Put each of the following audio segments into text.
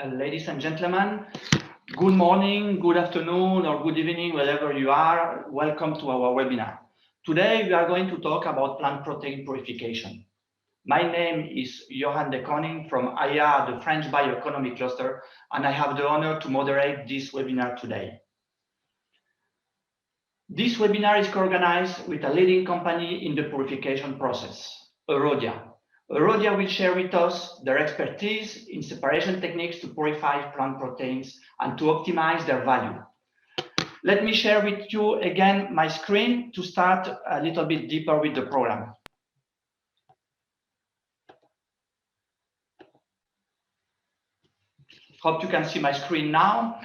Ladies and gentlemen, good morning, good afternoon, or good evening, wherever you are. Welcome to our webinar. Today, we are going to talk about plant protein purification. My name is Johan de Koning from AIA, the French Bioeconomy Cluster, and I have the honor to moderate this webinar today. This webinar is co-organized with a leading company in the purification process, Eurodia. Eurodia will share with us their expertise in separation techniques to purify plant proteins and to optimize their value. Let me share with you again my screen to start a little bit deeper with the program. Hope you can see my screen now.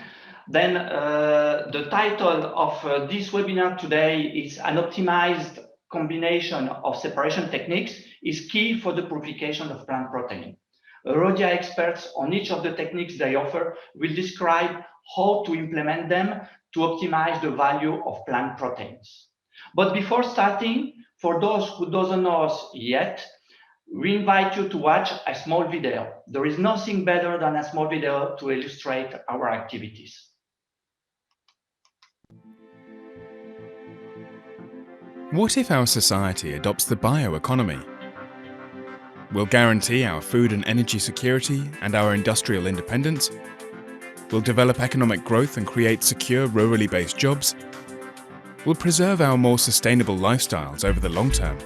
Then the title of this webinar today is an optimized combination of separation techniques is key for the purification of plant protein. Eurodia experts on each of the techniques they offer will describe how to implement them to optimize the value of plant proteins. But before starting, for those who don't know us yet, we invite you to watch a small video. There is nothing better than a small video to illustrate our activities. What if our society adopts the bioeconomy? We'll guarantee our food and energy security and our industrial independence. We'll develop economic growth and create secure rurally based jobs. We'll preserve our more sustainable lifestyles over the long term.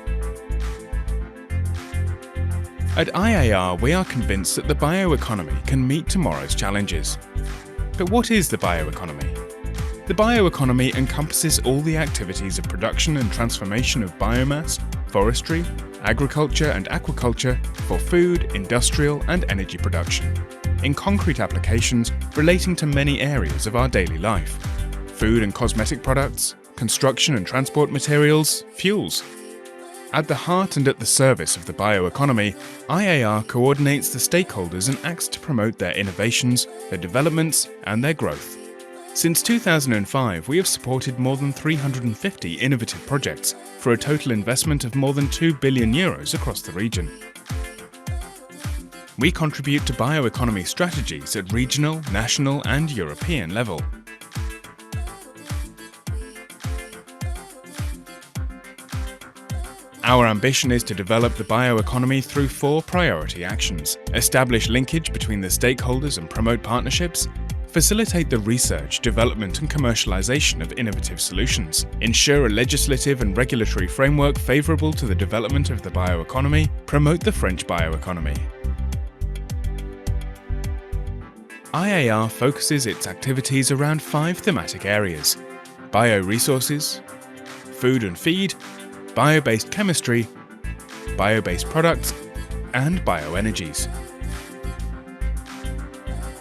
At IAR, we are convinced that the bioeconomy can meet tomorrow's challenges. But what is the bioeconomy? The bioeconomy encompasses all the activities of production and transformation of biomass, forestry, agriculture and aquaculture for food, industrial and energy production, in concrete applications relating to many areas of our daily life: food and cosmetic products, construction and transport materials, fuels. At the heart and at the service of the bioeconomy, IAR coordinates the stakeholders and acts to promote their innovations, their developments and their growth. Since 2005, we have supported more than 350 innovative projects for a total investment of more than €2 billion across the region. We contribute to bioeconomy strategies at regional, national and European level. Our ambition is to develop the bioeconomy through 4 priority actions: establish linkage between the stakeholders and promote partnerships, facilitate the research, development and commercialization of innovative solutions, ensure a legislative and regulatory framework favourable to the development of the bioeconomy, promote the French bioeconomy. IAR focuses its activities around 5 thematic areas: bioresources, food and feed, bio-based chemistry, bio-based products, and bioenergies.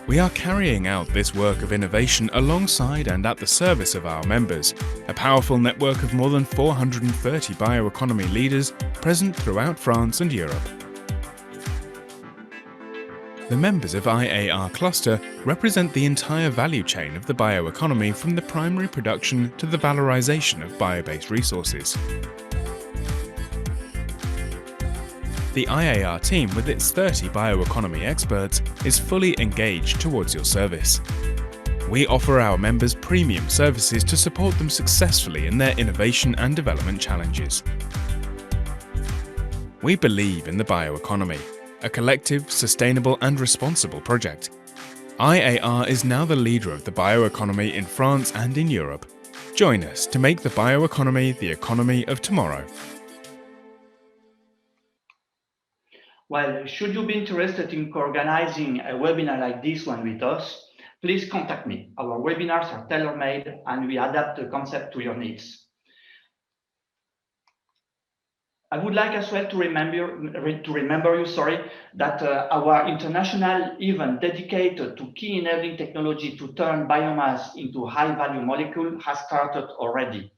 We are carrying out this work of innovation alongside and at the service of our members, a powerful network of more than 430 bioeconomy leaders present throughout France and Europe. The members of IAR Cluster represent the entire value chain of the bioeconomy, from the primary production to the valorization of bio-based resources. The IAR team, with its 30 bioeconomy experts, is fully engaged towards your service. We offer our members premium services to support them successfully in their innovation and development challenges. We believe in the bioeconomy, a collective, sustainable and responsible project. IAR is now the leader of the bioeconomy in France and in Europe. Join us to make the bioeconomy the economy of tomorrow. Well, should you be interested in organizing a webinar like this one with us, please contact me. Our webinars are tailor-made and we adapt the concept to your needs. I would like as well to remember you, that our international event dedicated to key enabling technology to turn biomass into high-value molecule has started already.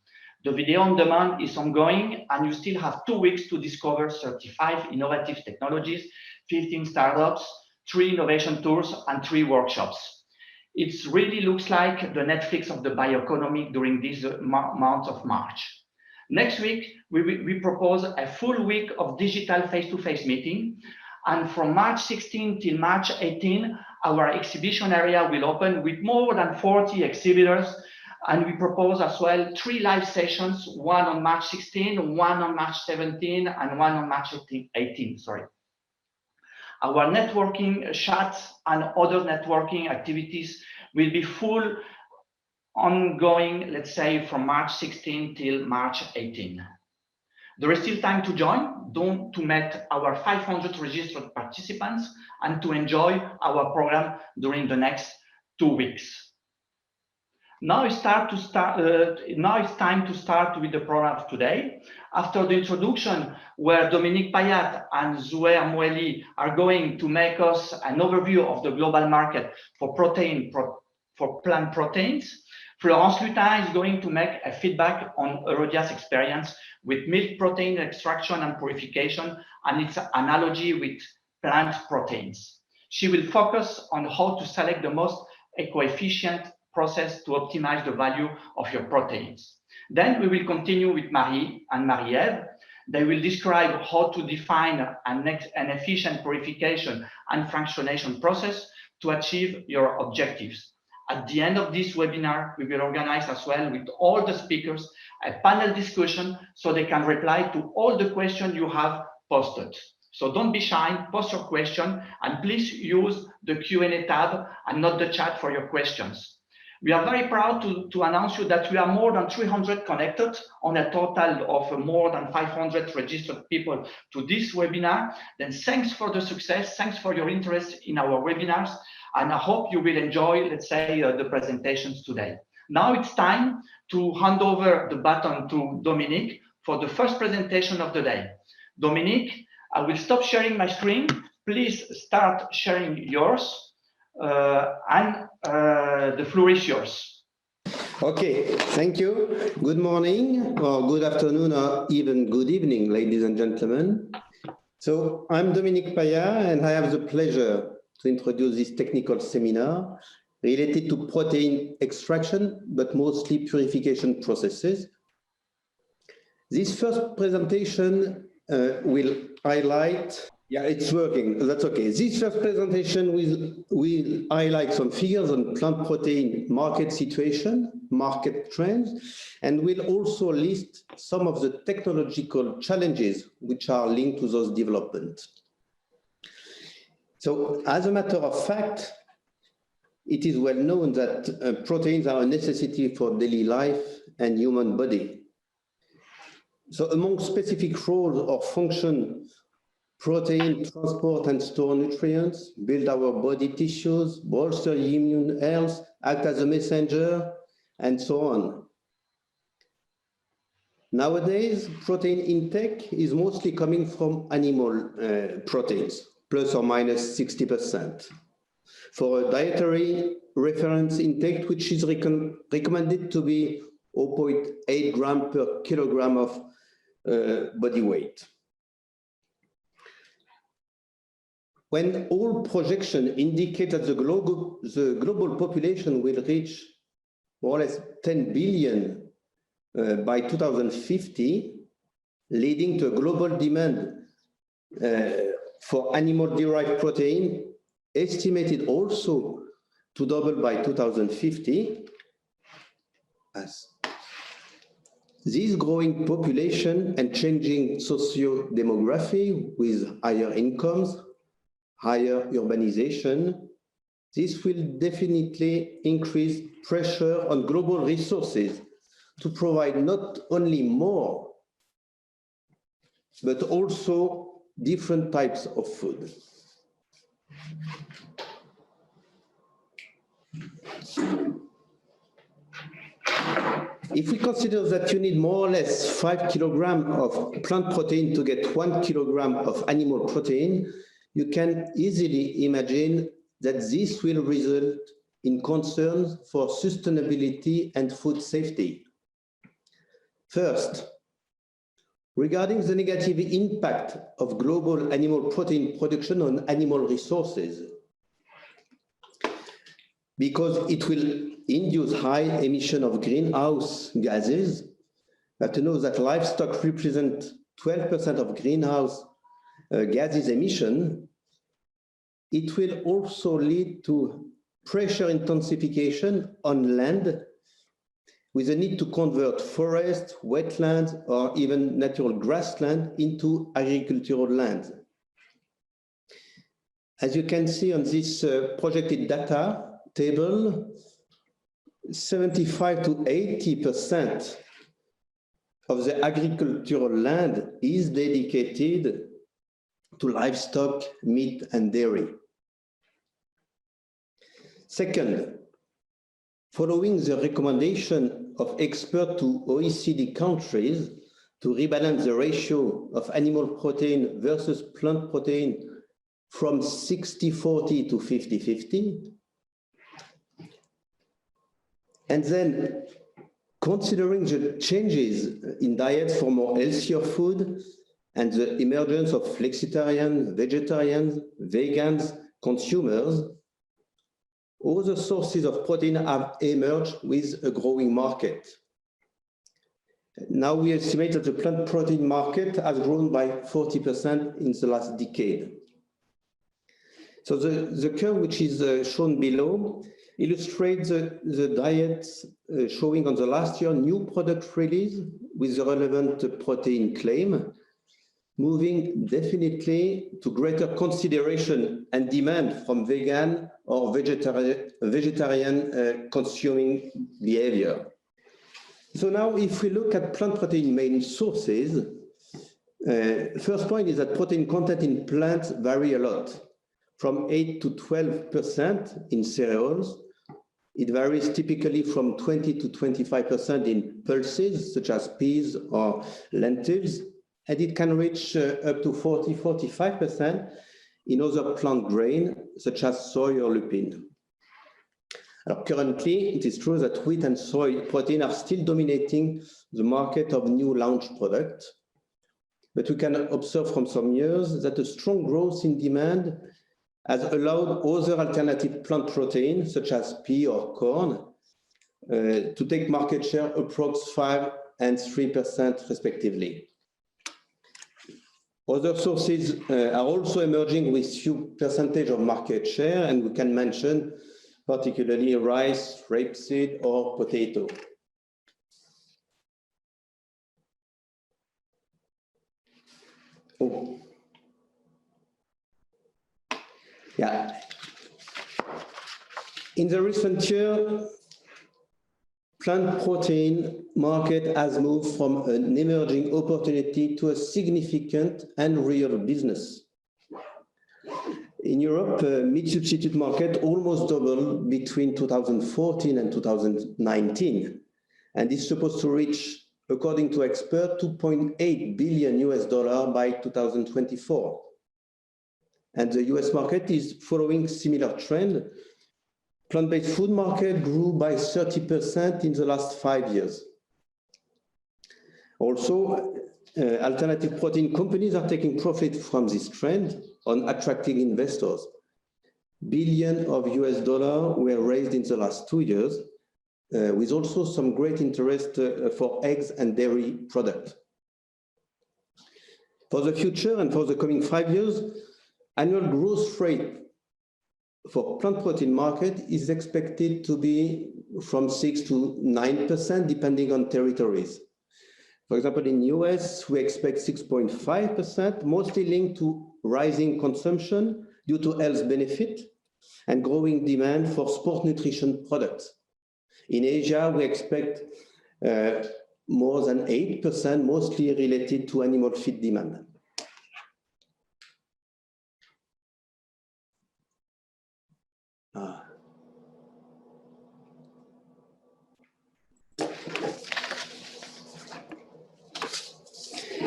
The video on demand is ongoing and you still have 2 weeks to discover 35 innovative technologies, 15 startups, 3 innovation tours and 3 workshops. It really looks like the Netflix of the bioeconomy during this month of March. Next week, we propose a full week of digital face-to-face meeting And from March 16 till March 18, our exhibition area will open with more than 40 exhibitors. And we propose as well 3 live sessions, one on March 16, one on March 17, and one on March 18. Our networking chats and other networking activities will be full ongoing, let's say, from March 16 till March 18. There is still time to join, to meet our 500 registered participants and to enjoy our program during the next 2 weeks. Now it's time to start with the program today. After the introduction, where Dominique Payat and Zouhair Moeli are going to make us an overview of the global market for plant proteins, Florence Lutin is going to make a feedback on Eurodia's experience with milk protein extraction and purification and its analogy with plant proteins. She will focus on how to select the most eco-efficient process to optimize the value of your proteins. Then we will continue with Marie and Marie-Ève. They will describe how to define an efficient purification and fractionation process to achieve your objectives. At the end of this webinar, we will organize as well with all the speakers a panel discussion so they can reply to all the questions you have posted. So don't be shy, post your question, and please use the Q&A tab and not the chat for your questions. We are very proud to announce you that we are more than 300 connected on a total of more than 500 registered people to this webinar. Then thanks for the success, thanks for your interest in our webinars, and I hope you will enjoy, let's say, the presentations today. Now it's time to hand over the baton to Dominique for the first presentation of the day. Dominique, I will stop sharing my screen. Please start sharing yours. The floor is yours. Okay, thank you. Good morning, or good afternoon, or even good evening, ladies and gentlemen. So I'm Dominique Payat, and I have the pleasure to introduce this technical seminar related to protein extraction, but mostly purification processes. This first presentation will highlight. Yeah, it's working. That's okay. This first presentation will highlight some figures on plant protein market situation, market trends, and will also list some of the technological challenges which are linked to those developments. So, as a matter of fact, it is well known that proteins are a necessity for daily life and human body. So, among specific roles or functions, protein transport and store nutrients, build our body tissues, bolster immune health, act as a messenger, and so on. Nowadays, protein intake is mostly coming from animal proteins, plus or minus 60%. For a dietary reference intake, which is recommended to be 0.8 grams per kilogram of body weight. When all projections indicate that the global population will reach more or less 10 billion by 2050, leading to a global demand for animal-derived protein, estimated also to double by 2050, as this growing population and changing socio-demography with higher incomes, higher urbanization, this will definitely increase pressure on global resources to provide not only more, but also different types of food. If we consider that you need more or less 5 kilograms of plant protein to get 1 kilogram of animal protein, you can easily imagine that this will result in concerns for sustainability and food safety. First, regarding the negative impact of global animal protein production on animal resources, because it will induce high emission of greenhouse gases. You have to know that livestock represent 12% of greenhouse gases emission, it will also lead to pressure intensification on land with a need to convert forest, wetlands, or even natural grassland into agricultural land. As you can see on this projected data table, 75 to 80% of the agricultural land is dedicated to livestock, meat, and dairy. Second, following the recommendation of experts to OECD countries to rebalance the ratio of animal protein versus plant protein from 60-40 to 50-50, and then considering the changes in diets for more healthier food and the emergence of flexitarian, vegetarians, vegans, consumers, other sources of protein have emerged with a growing market. Now we estimate that the plant protein market has grown by 40% in the last decade. So the curve, which is shown below, illustrates the diets showing on the last year new product release with the relevant protein claim, moving definitely to greater consideration and demand from vegan or vegetarian consuming behavior. So now if we look at plant protein main sources, first point is that protein content in plants vary a lot, from 8 to 12% in cereals. It varies typically from 20 to 25% in pulses, such as peas or lentils, and it can reach up to 40-45% in other plant grain, such as soy or lupin. Currently, it is true that wheat and soy protein are still dominating the market of new launch products, but we can observe from some years that a strong growth in demand has allowed other alternative plant proteins, such as pea or corn, to take market share approx 5 and 3% respectively. Other sources are also emerging with few percentage of market share, and we can mention particularly rice, rapeseed, or potato. Oh. Yeah. In the recent year, plant protein market has moved from an emerging opportunity to a significant and real business. In Europe, meat substitute market almost doubled between 2014 and 2019, and is supposed to reach, according to experts, $2.8 billion by 2024. And the US market is following similar trend. Plant-based food market grew by 30% in the last 5 years. Also, alternative protein companies are taking profit from this trend on attracting investors. Billions of US dollars were raised in the last 2 years, with also some great interest for eggs and dairy products. For the future and for the coming 5 years, annual growth rate for plant protein market is expected to be from 6 to 9%, depending on territories. For example, in US, we expect 6.5%, mostly linked to rising consumption due to health benefit and growing demand for sport nutrition products. In Asia, we expect more than 8%, mostly related to animal feed demand.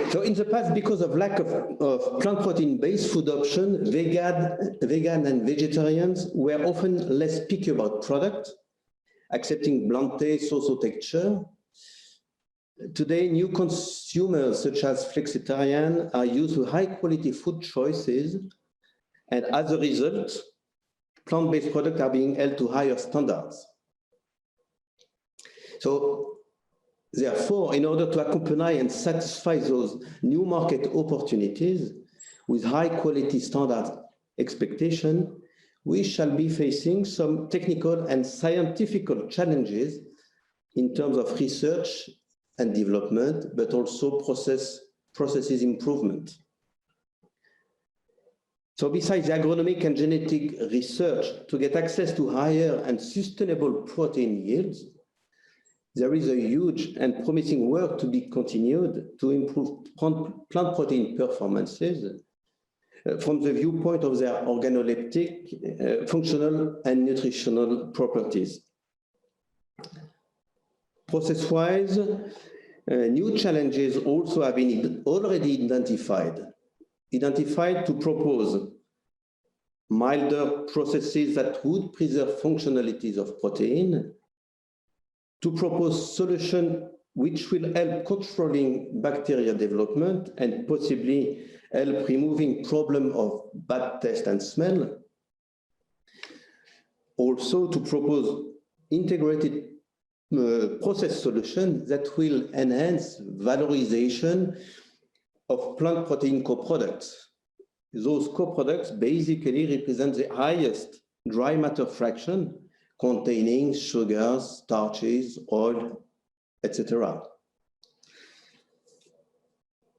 So in the past, because of lack of plant protein-based food option, vegan and vegetarians were often less picky about product, accepting bland taste, so texture. Today, new consumers such as flexitarian are used to high-quality food choices, and as a result, plant-based products are being held to higher standards. So, therefore, in order to accompany and satisfy those new market opportunities with high-quality standards expectation, we shall be facing some technical and scientific challenges in terms of research and development, but also processes improvement. So besides the agronomic and genetic research to get access to higher and sustainable protein yields, there is a huge and promising work to be continued to improve plant protein performances from the viewpoint of their organoleptic, functional and nutritional properties. Process-wise, new challenges also have been already identified to propose milder processes that would preserve functionalities of protein, to propose solutions which will help controlling bacteria development and possibly help removing problem of bad taste and smell. Also to propose integrated process solutions that will enhance valorization of plant protein co-products. Those co-products basically represent the highest dry matter fraction containing sugars, starches, oil, etc.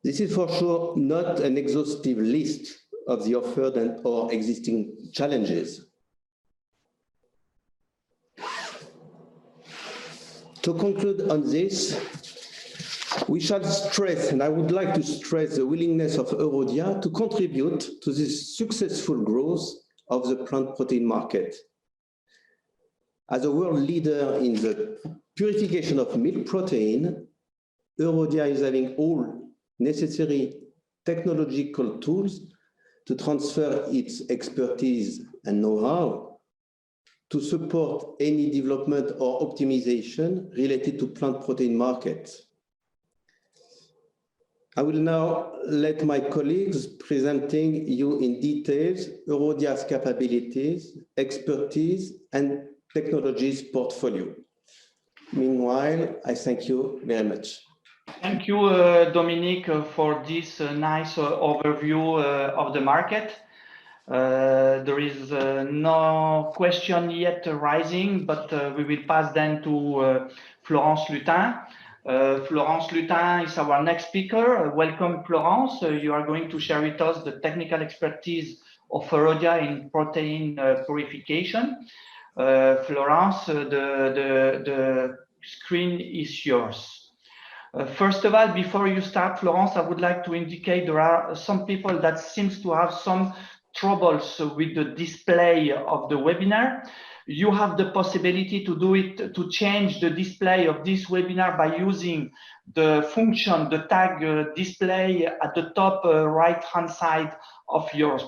This is for sure not an exhaustive list of the offered or existing challenges. To conclude on this, we shall stress, and I would like to stress, the willingness of Eurodia to contribute to this successful growth of the plant protein market. As a world leader in the purification of milk protein, Eurodia is having all necessary technological tools to transfer its expertise and know-how to support any development or optimization related to plant protein markets. I will now let my colleagues presenting you in details Eurodia's capabilities, expertise, and technologies portfolio. Meanwhile, I thank you very much. Thank you, Dominique, for this nice overview of the market. There is no question yet rising, but we will pass then to Florence Lutin. Florence Lutin is our next speaker. Welcome, Florence. You are going to share with us the technical expertise of Eurodia in protein purification. Florence, the screen is yours. First of all, before you start, Florence, I would like to indicate there are some people that seems to have some troubles with the display of the webinar. You have the possibility to do it, to change the display of this webinar by using the function, the tag display at the top right-hand side of your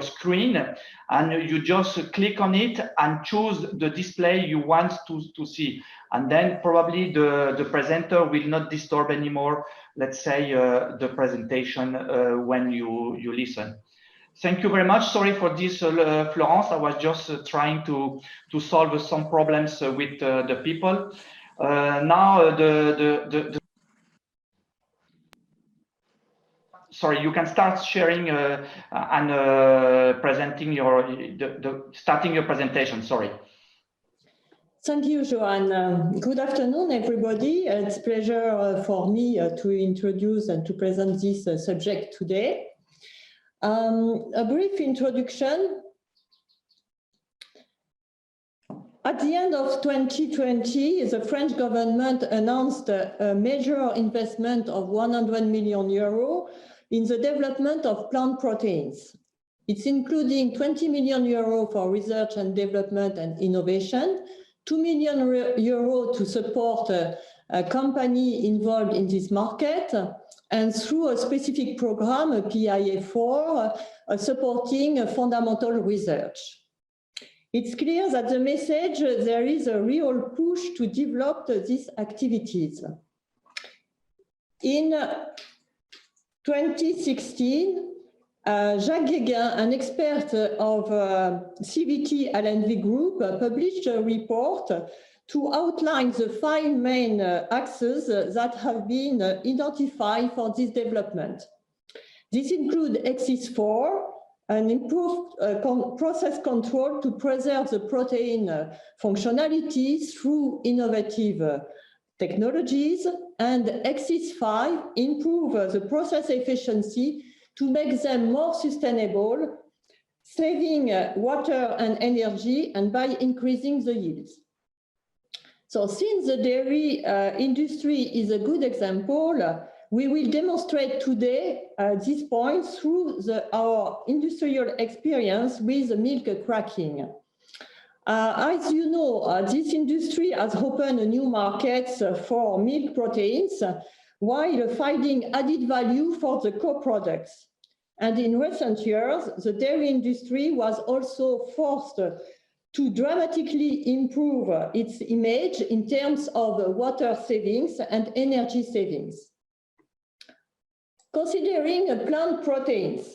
screen, and you just click on it and choose the display you want to see. And then probably the presenter will not disturb anymore, let's say, the presentation when you listen. Thank you very much. Sorry for this, Florence. I was just trying to solve some problems with the people. Now, sorry, you can start sharing and presenting starting your presentation. Sorry. Thank you, Johan. Good afternoon, everybody. It's a pleasure for me to introduce and to present this subject today. A brief introduction. At the end of 2020, the French government announced a major investment of 100 million euros in the development of plant proteins. It's including 20 million euros for research and development and innovation, 2 million euros to support a company involved in this market, and through a specific program, a PIA4, supporting fundamental research. It's clear that the message, there is a real push to develop these activities. In 2016, Jacques Guéguin, an expert of CVT LNV Group, published a report to outline the 5 main axes that have been identified for this development. These include axis 4, an improved process control to preserve the protein functionalities through innovative technologies, and Xys5 improve the process efficiency to make them more sustainable, saving water and energy, and by increasing the yields. So since the dairy industry is a good example, we will demonstrate today this point through our industrial experience with milk cracking. As you know, this industry has opened new markets for milk proteins while finding added value for the co-products. And in recent years, the dairy industry was also forced to dramatically improve its image in terms of water savings and energy savings. Considering plant proteins,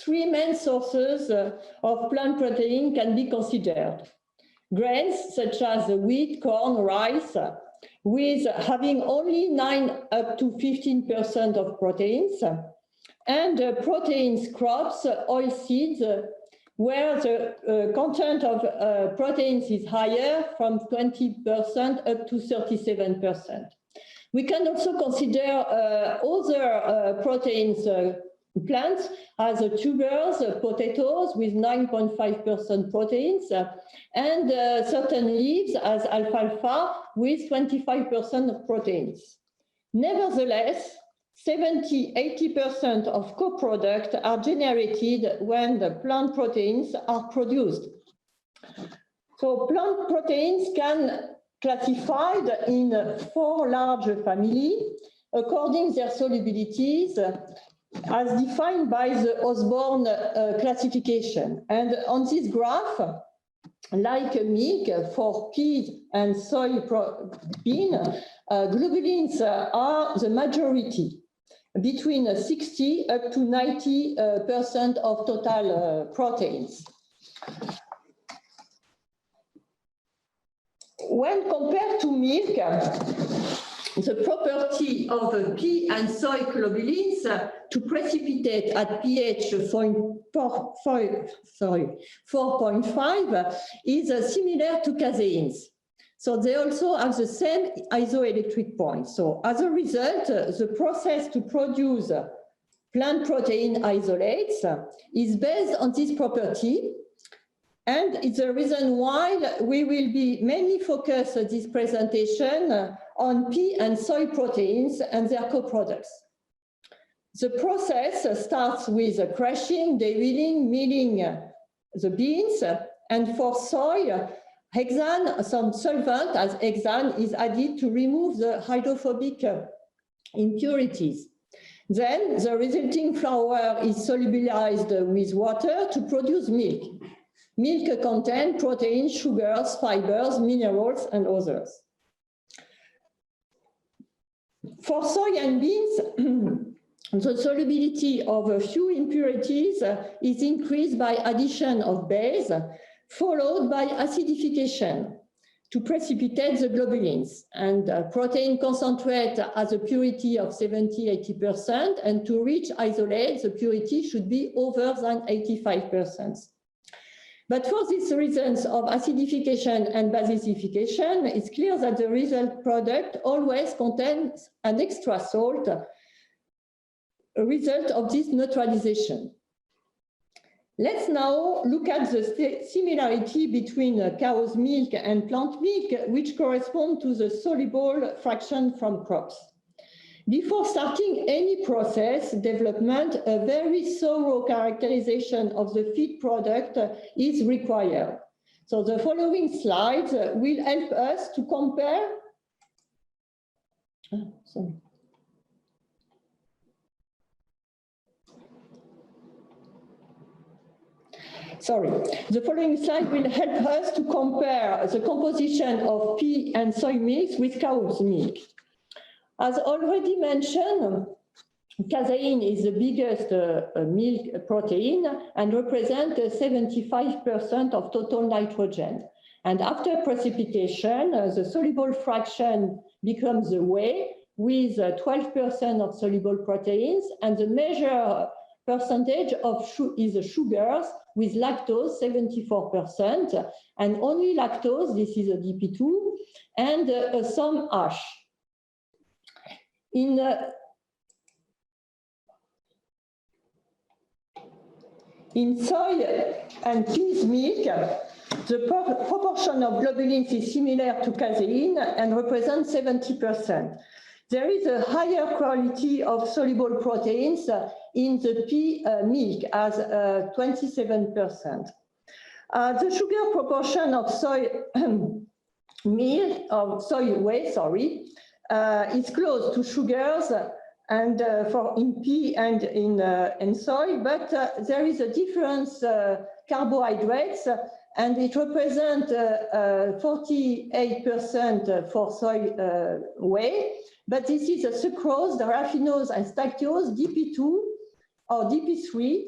three main sources of plant protein can be considered. Grains such as wheat, corn, rice, with having only 9 up to 15% of proteins, and proteins crops, oilseeds, where the content of proteins is higher, from 20% up to 37%. We can also consider other proteins plants as tubers, potatoes with 9.5% proteins, and certain leaves as alfalfa with 25% of proteins. Nevertheless, 70–80% of co-products are generated when the plant proteins are produced. So plant proteins can classified in 4 large families according their solubilities as defined by the Osborne classification. And on this graph, like milk for pea and soy bean, globulins are the majority, between 60 up to 90% of total proteins. When compared to milk, the property of pea and soy globulins to precipitate at pH 4.5 is similar to caseins. So they also have the same isoelectric point. So as a result, the process to produce plant protein isolates is based on this property. And it's the reason why we will be mainly focused this presentation on pea and soy proteins and their co-products. The process starts with crushing, dewilling, milling the beans, and for soy, hexane, some solvent as hexane is added to remove the hydrophobic impurities. Then the resulting flour is solubilized with water to produce milk. Milk contains proteins, sugars, fibers, minerals, and others. For soy and beans, the solubility of a few impurities is increased by addition of base, followed by acidification to precipitate the globulins. And protein concentrate has a purity of 70–80%, and to reach isolate, the purity should be over than 85%. But for these reasons of acidification and basification, it's clear that the result product always contains an extra salt, a result of this neutralization. Let's now look at the similarity between cow's milk and plant milk, which correspond to the soluble fraction from crops. Before starting any process development, a very thorough characterization of the feed product is required. So the following slides will help us to compare. The following slide will help us to compare the composition of pea and soy milks with cow's milk. As already mentioned, casein is the biggest milk protein and represents 75% of total nitrogen. And after precipitation, the soluble fraction becomes the whey with 12% of soluble proteins, and the measure percentage of is sugars with lactose, 74%, and only lactose, this is a DP2, and some ash. In soy and peas milk, the proportion of globulins is similar to casein and represents 70%. There is a higher quality of soluble proteins in the pea milk as 27%. The sugar proportion of soy whey, is close to sugars and in pea and in soy, but there is a difference carbohydrates, and it represents 48% for soy whey, but this is a sucrose, the raffinose and stactose, DP2 or DP3,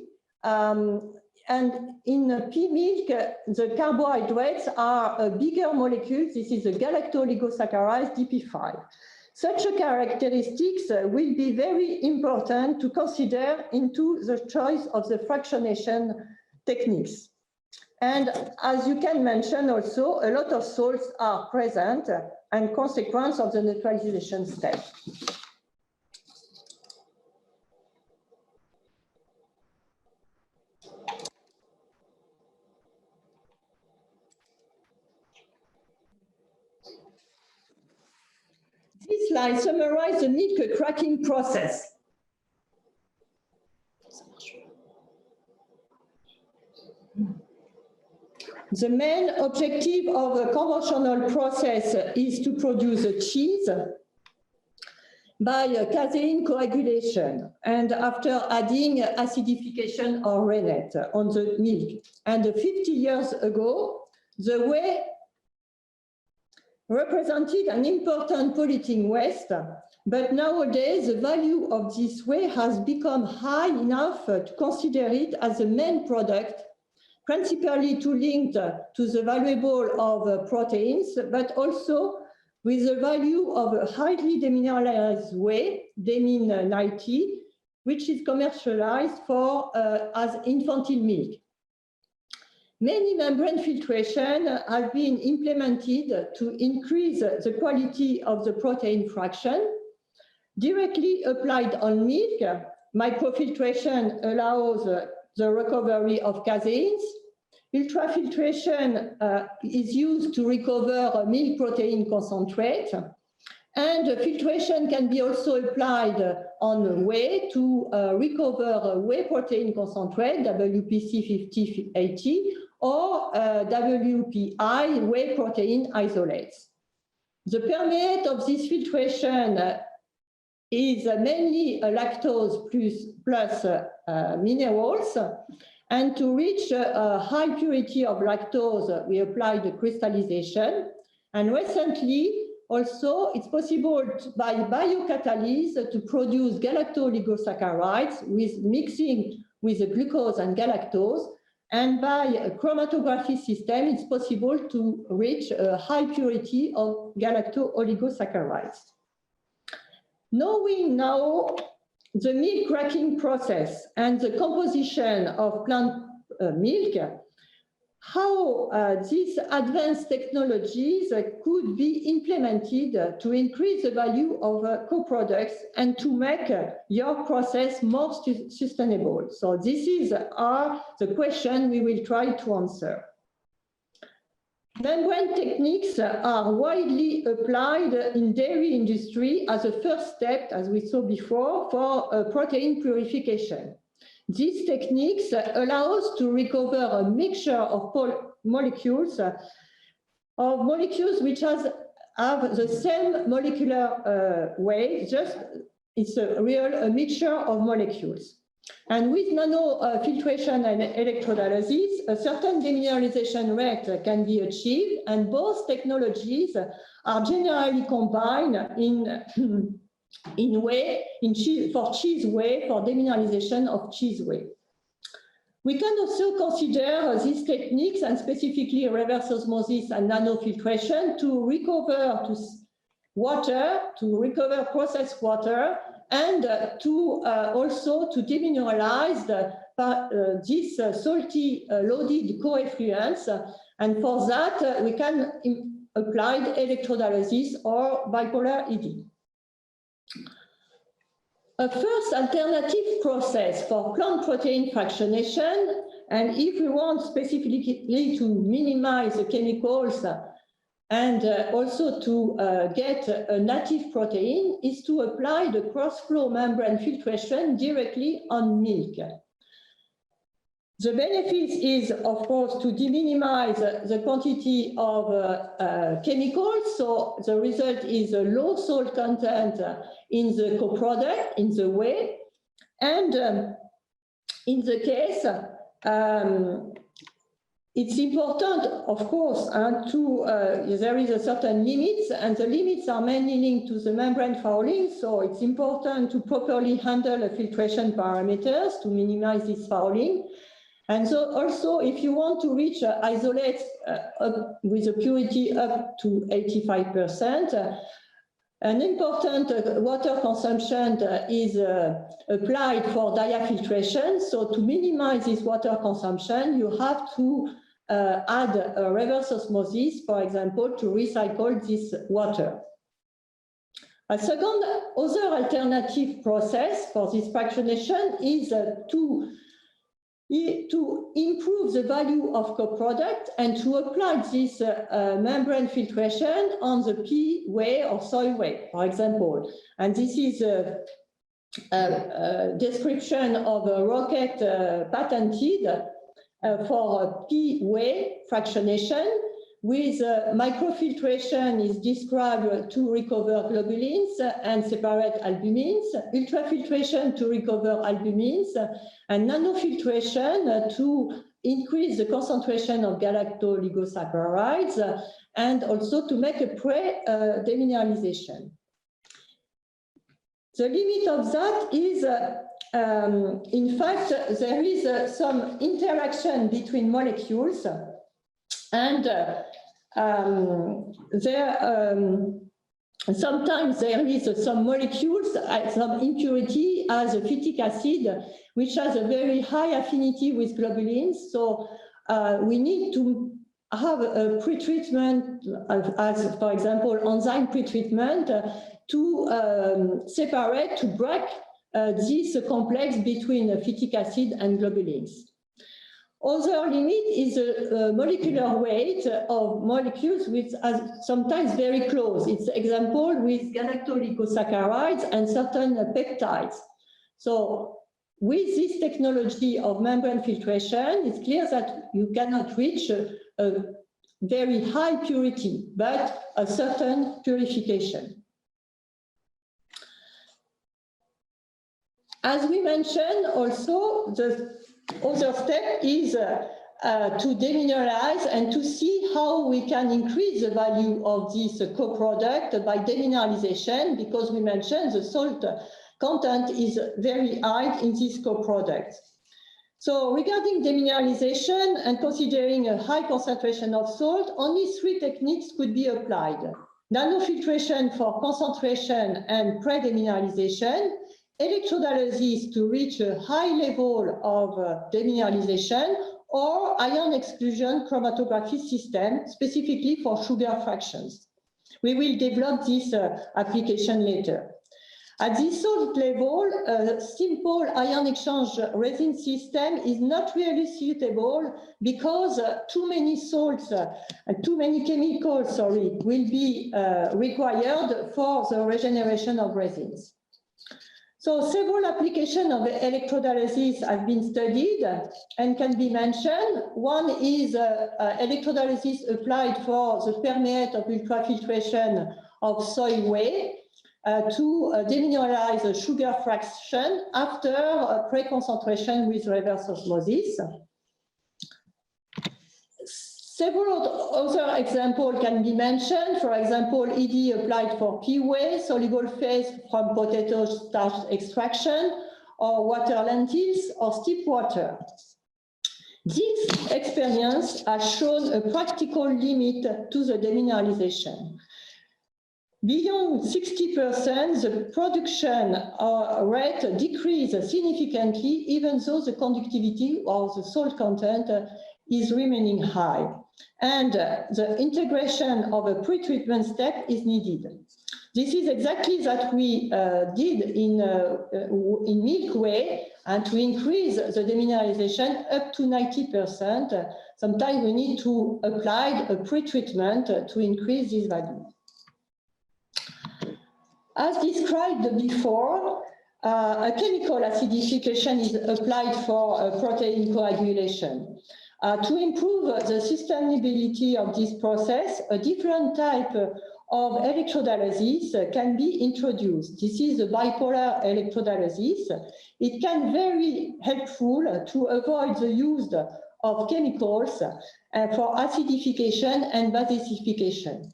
and in pea milk, the carbohydrates are bigger molecules. This is a galacto-oligosaccharides, DP5. Such characteristics will be very important to consider into the choice of the fractionation techniques. And as you can mention also, a lot of salts are present and consequence of the neutralization step. This slide summarizes the milk cracking process. The main objective of the conventional process is to produce a cheese by casein coagulation and after adding acidification or rennet on the milk. And 50 years ago, the whey represented an important polluting waste, but nowadays the value of this whey has become high enough to consider it as a main product, principally to link to the valuable of proteins, but also with the value of a highly demineralized whey, Demin 90, which is commercialized for as infantile milk. Many membrane filtration have been implemented to increase the quality of the protein fraction. Directly applied on milk, microfiltration allows the recovery of caseins. Ultrafiltration is used to recover milk protein concentrate. And filtration can be also applied on whey to recover whey protein concentrate, WPC 5080, or WPI, whey protein isolates. The permeate of this filtration is mainly lactose plus minerals. And to reach a high purity of lactose, we applied the crystallization. And recently, also, it's possible by biocatalysis to produce galacto-oligosaccharides with mixing with the glucose and galactose. And by a chromatography system, it's possible to reach a high purity of galacto-oligosaccharides. Knowing now the milk cracking process and the composition of plant milk, how these advanced technologies could be implemented to increase the value of co-products and to make your process more sustainable. So this is the question we will try to answer. Membrane techniques are widely applied in dairy industry as a first step, as we saw before, for protein purification. These techniques allow us to recover a mixture of molecules which have the same molecular weight, just it's a mixture of molecules. And with nanofiltration and electrolysis, a certain demineralization rate can be achieved, and both technologies are generally combined for cheese whey, for demineralization of cheese whey. We can also consider these techniques, and specifically reverse osmosis and nanofiltration, to recover water, to recover processed water and also to demineralize this salty loaded coeffluents. And for that, we can apply electrodialysis or bipolar ED. A first alternative process for plant protein fractionation, and if we want specifically to minimize the chemicals and also to get a native protein, is to apply the cross-flow membrane filtration directly on milk. The benefit is, of course, to minimize the quantity of chemicals. So the result is a low salt content in the co-product, in the whey. And in the case, it's important, of course, there is a certain limits, and the limits are mainly linked to the membrane fouling. So it's important to properly handle the filtration parameters to minimize this fouling. And so also, if you want to reach isolates with a purity up to 85%, an important water consumption is applied for diafiltration. So to minimize this water consumption, you have to add a reverse osmosis, for example, to recycle this water. A second other alternative process for this fractionation is to improve the value of co-product and to apply this membrane filtration on the pea whey or soy whey, for example. And this is a description of a rocket patented for pea whey fractionation, with microfiltration is described to recover globulins and separate albumins, ultrafiltration to recover albumins, and nanofiltration to increase the concentration of galactoligosaccharides, and also to make a pre-demineralization. The limit of that is, in fact, there is some interaction between molecules, and sometimes there is some molecules, some impurity as a phytic acid, which has a very high affinity with globulins. So we need to have a pretreatment, as for example, enzyme pretreatment, to separate, to break this complex between phytic acid and globulins. Other limit is the molecular weight of molecules, which are sometimes very close. It's example with galactoligosaccharides and certain peptides. So with this technology of membrane filtration, it's clear that you cannot reach a very high purity, but a certain purification. As we mentioned, also the other step is to demineralize and to see how we can increase the value of this co-product by demineralization, because we mentioned the salt content is very high in this co-product. So regarding demineralization and considering a high concentration of salt, only 3 techniques could be applied: nanofiltration for concentration and pre-demineralization, electrodialysis to reach a high level of demineralization, or ion exclusion chromatography system, specifically for sugar fractions. We will develop this application later. At this salt level, a simple ion exchange resin system is not really suitable, because too many salts, too many chemicals, will be required for the regeneration of resins. So several applications of electrodialysis have been studied and can be mentioned. One is electrodialysis applied for the permeate of ultrafiltration of soy whey to demineralize a sugar fraction after pre-concentration with reverse osmosis. Several other examples can be mentioned. For example, ED applied for pea whey, soluble phase from potato starch extraction, or water lentils, or steep water. This experience has shown a practical limit to the demineralization. Beyond 60%, the production rate decreases significantly, even though the conductivity or the salt content is remaining high. And the integration of a pretreatment step is needed. This is exactly that we did in Milk Way, and to increase the demineralization up to 90%. Sometimes we need to apply a pretreatment to increase this value. As described before, a chemical acidification is applied for protein coagulation. To improve the sustainability of this process, a different type of electrodialysis can be introduced. This is the bipolar electrodialysis. It can be very helpful to avoid the use of chemicals for acidification and basification.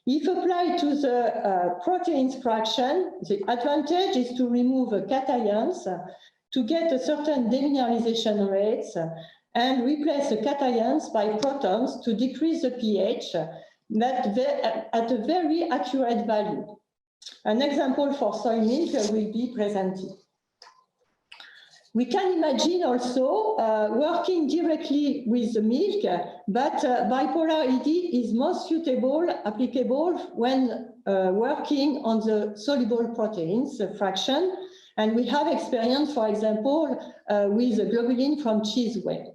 If applied to the proteins fraction, the advantage is to remove cations to get a certain demineralization rates and replace the cations by protons to decrease the pH at a very accurate value. An example for soy milk will be presented. We can imagine also working directly with the milk, but bipolar ED is most suitable, applicable when working on the soluble proteins fraction. And we have experience, for example, with the globulin from cheese whey.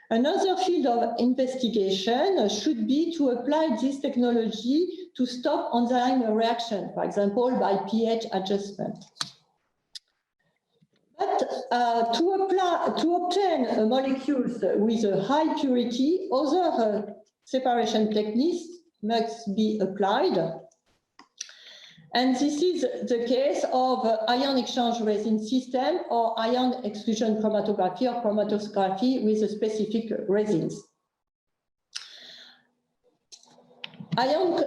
Another field of investigation should be to apply this technology to stop enzyme reaction, for example, by pH adjustment. But to obtain molecules with a high purity, other separation techniques must be applied. And this is the case of ion exchange resin system or ion exclusion chromatography or chromatography with specific resins. Ion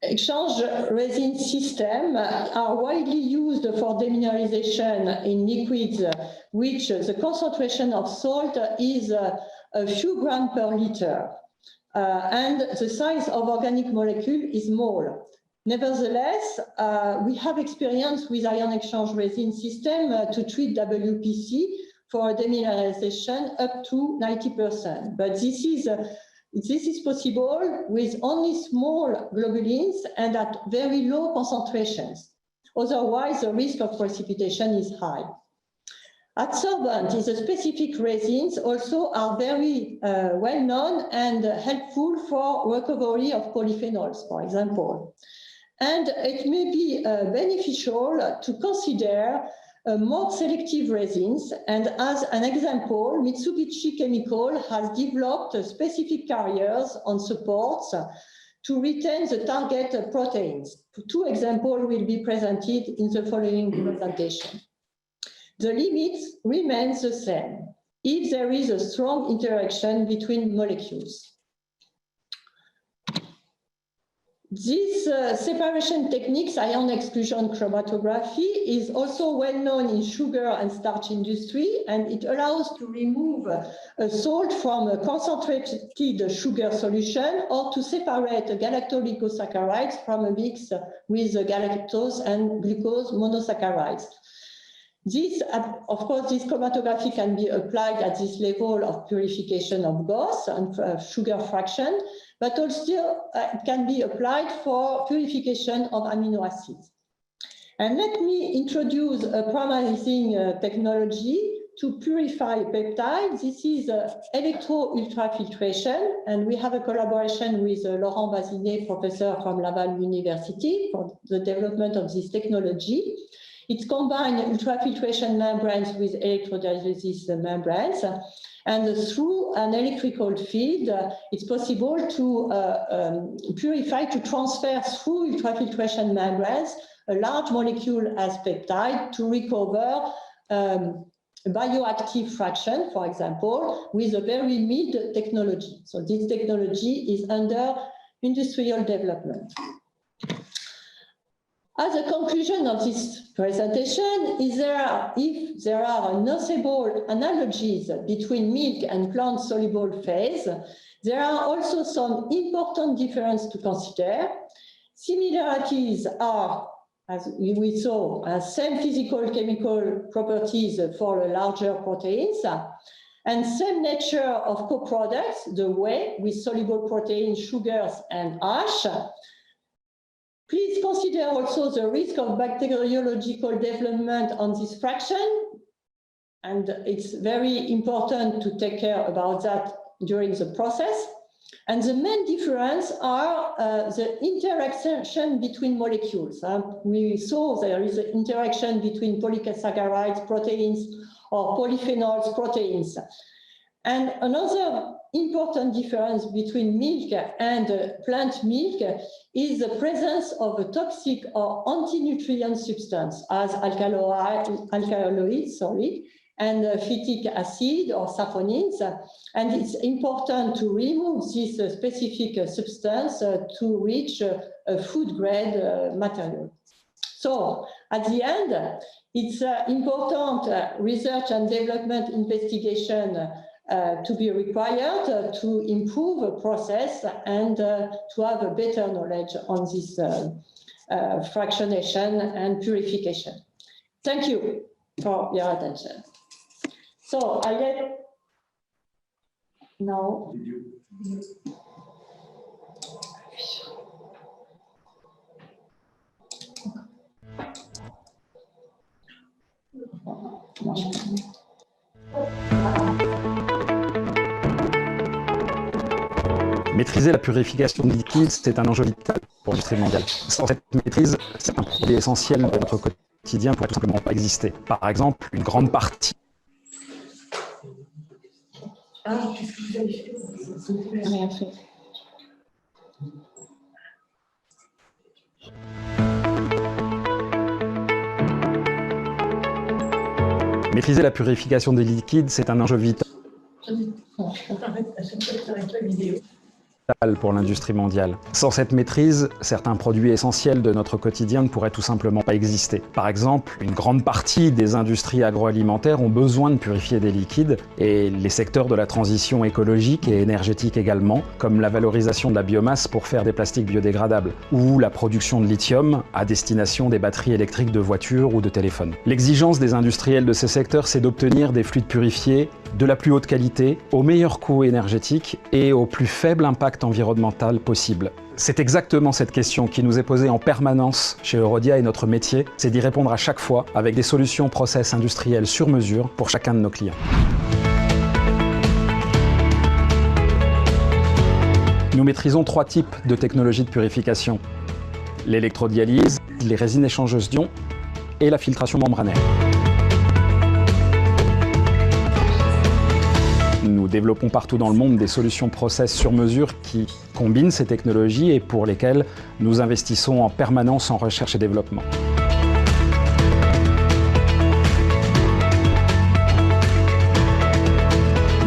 exchange resin systems are widely used for demineralization in liquids, which the concentration of salt is a few grams per liter, and the size of organic molecule is small. Nevertheless, we have experience with ion exchange resin system to treat WPC for demineralization up to 90%. But this is possible with only small globulins and at very low concentrations. Otherwise, the risk of precipitation is high. Adsorbent is a specific resins also are very well known and helpful for recovery of polyphenols, for example. And it may be beneficial to consider more selective resins. And as an example, Mitsubishi Chemical has developed specific carriers on supports to retain the target proteins. Two examples will be presented in the following presentation. The limits remain the same if there is a strong interaction between molecules. This separation techniques, ion exclusion chromatography, is also well known in sugar and starch industry, and it allows to remove a salt from a concentrated sugar solution or to separate galactoligosaccharides from a mix with galactose and glucose monosaccharides. This, of course, this chromatography can be applied at this level of purification of GOS and sugar fraction, but also it can be applied for purification of amino acids. And let me introduce a promising technology to purify peptides. This is electro-ultrafiltration, and we have a collaboration with Laurent Bazinet, professor from Laval University, for the development of this technology. It combines ultrafiltration membranes with electrodialysis membranes, and through an electrical field, it's possible to purify, to transfer through ultrafiltration membranes a large molecule as peptide to recover bioactive fraction, for example, with a very mid technology. So this technology is under industrial development. As a conclusion of this presentation, if there are noticeable analogies between milk and plant-soluble phase, there are also some important differences to consider. Similarities are, as we saw, same physical chemical properties for larger proteins, and same nature of co-products, the whey with soluble proteins, sugars, and ash. Please consider also the risk of bacteriological development on this fraction. And it's very important to take care about that during the process. And the main difference are the interaction between molecules. We saw there is an interaction between polysaccharides, proteins, or polyphenols, proteins. And another important difference between milk and plant milk is the presence of a toxic or anti-nutrient substance as alkaloids, and phytic acid or saponins. And it's important to remove this specific substance to reach a food grade material. So at the end, it's important research and development investigation to be required to improve a process and to have a better knowledge on this fractionation and purification. Thank you for your attention. So I let now. Maîtriser la purification de liquides, c'est un enjeu vital pour l'industrie mondiale. Sans cette maîtrise, c'est un produit essentiel de notre quotidien pour tout simplement pas exister. Par exemple, une grande partie. Qu'est-ce que vous avez fait? Rien fait. Maîtriser la purification des liquides, c'est un enjeu vital pour l'industrie mondiale. Sans cette maîtrise, certains produits essentiels de notre quotidien ne pourraient tout simplement pas exister. Par exemple, une grande partie des industries agroalimentaires ont besoin de purifier des liquides et les secteurs de la transition écologique et énergétique également, comme la valorisation de la biomasse pour faire des plastiques biodégradables ou la production de lithium à destination des batteries électriques de voitures ou de téléphones. L'exigence des industriels de ces secteurs, c'est d'obtenir des fluides purifiés de la plus haute qualité, au meilleur coût énergétique et au plus faible impact environnemental possible. C'est exactement cette question qui nous est posée en permanence chez Eurodia et notre métier, c'est d'y répondre à chaque fois avec des solutions process industrielles sur mesure pour chacun de nos clients. Nous maîtrisons 3 types de technologies de purification: l'électrodialyse, les résines échangeuses d'ions et la filtration membranaire. Nous développons partout dans le monde des solutions process sur mesure qui combinent ces technologies et pour lesquelles nous investissons en permanence en recherche et développement.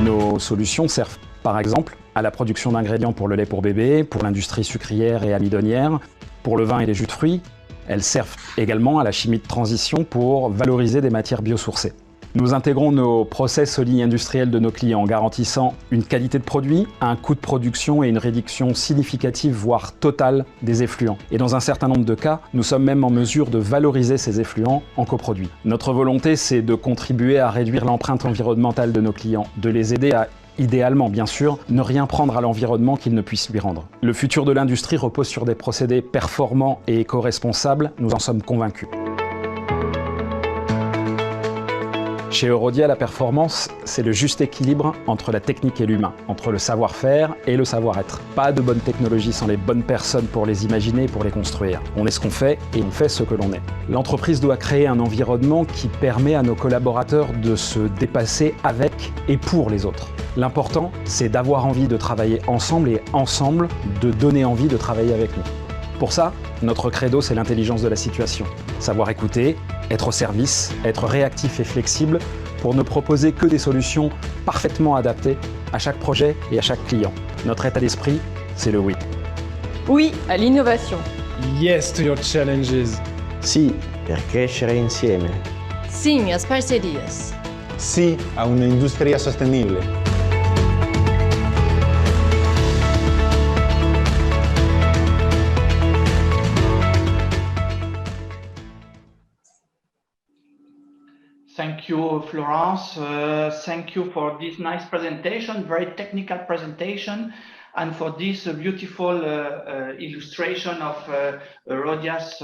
Nos solutions servent par exemple à la production d'ingrédients pour le lait pour bébé, pour l'industrie sucrière et amidonnière, pour le vin et les jus de fruits. Elles servent également à la chimie de transition pour valoriser des matières biosourcées. Nous intégrons nos process aux lignes industrielles de nos clients en garantissant une qualité de produit, un coût de production et une réduction significative, voire totale, des effluents. Et dans un certain nombre de cas, nous sommes même en mesure de valoriser ces effluents en coproduits. Notre volonté, c'est de contribuer à réduire l'empreinte environnementale de nos clients, de les aider à, idéalement bien sûr, ne rien prendre à l'environnement qu'ils ne puissent lui rendre. Le futur de l'industrie repose sur des procédés performants et éco-responsables, nous en sommes convaincus. Chez Eurodia, la performance, c'est le juste équilibre entre la technique et l'humain, entre le savoir-faire et le savoir-être. Pas de bonnes technologies sans les bonnes personnes pour les imaginer et pour les construire. On est ce qu'on fait et on fait ce que l'on est. L'entreprise doit créer un environnement qui permet à nos collaborateurs de se dépasser avec et pour les autres. L'important, c'est d'avoir envie de travailler ensemble et ensemble de donner envie de travailler avec nous. Pour ça, notre credo, c'est l'intelligence de la situation. Savoir écouter, être au service, être réactif et flexible pour ne proposer que des solutions parfaitement adaptées à chaque projet et à chaque client. Notre état d'esprit, c'est le oui. Oui à l'innovation. Yes to your challenges. Sì, per crescere insieme. Sim às parcerias. Sì a un'industria sostenibile. Thank you, Florence. Thank you for this nice presentation, very technical presentation, and for this beautiful illustration of Rhodia's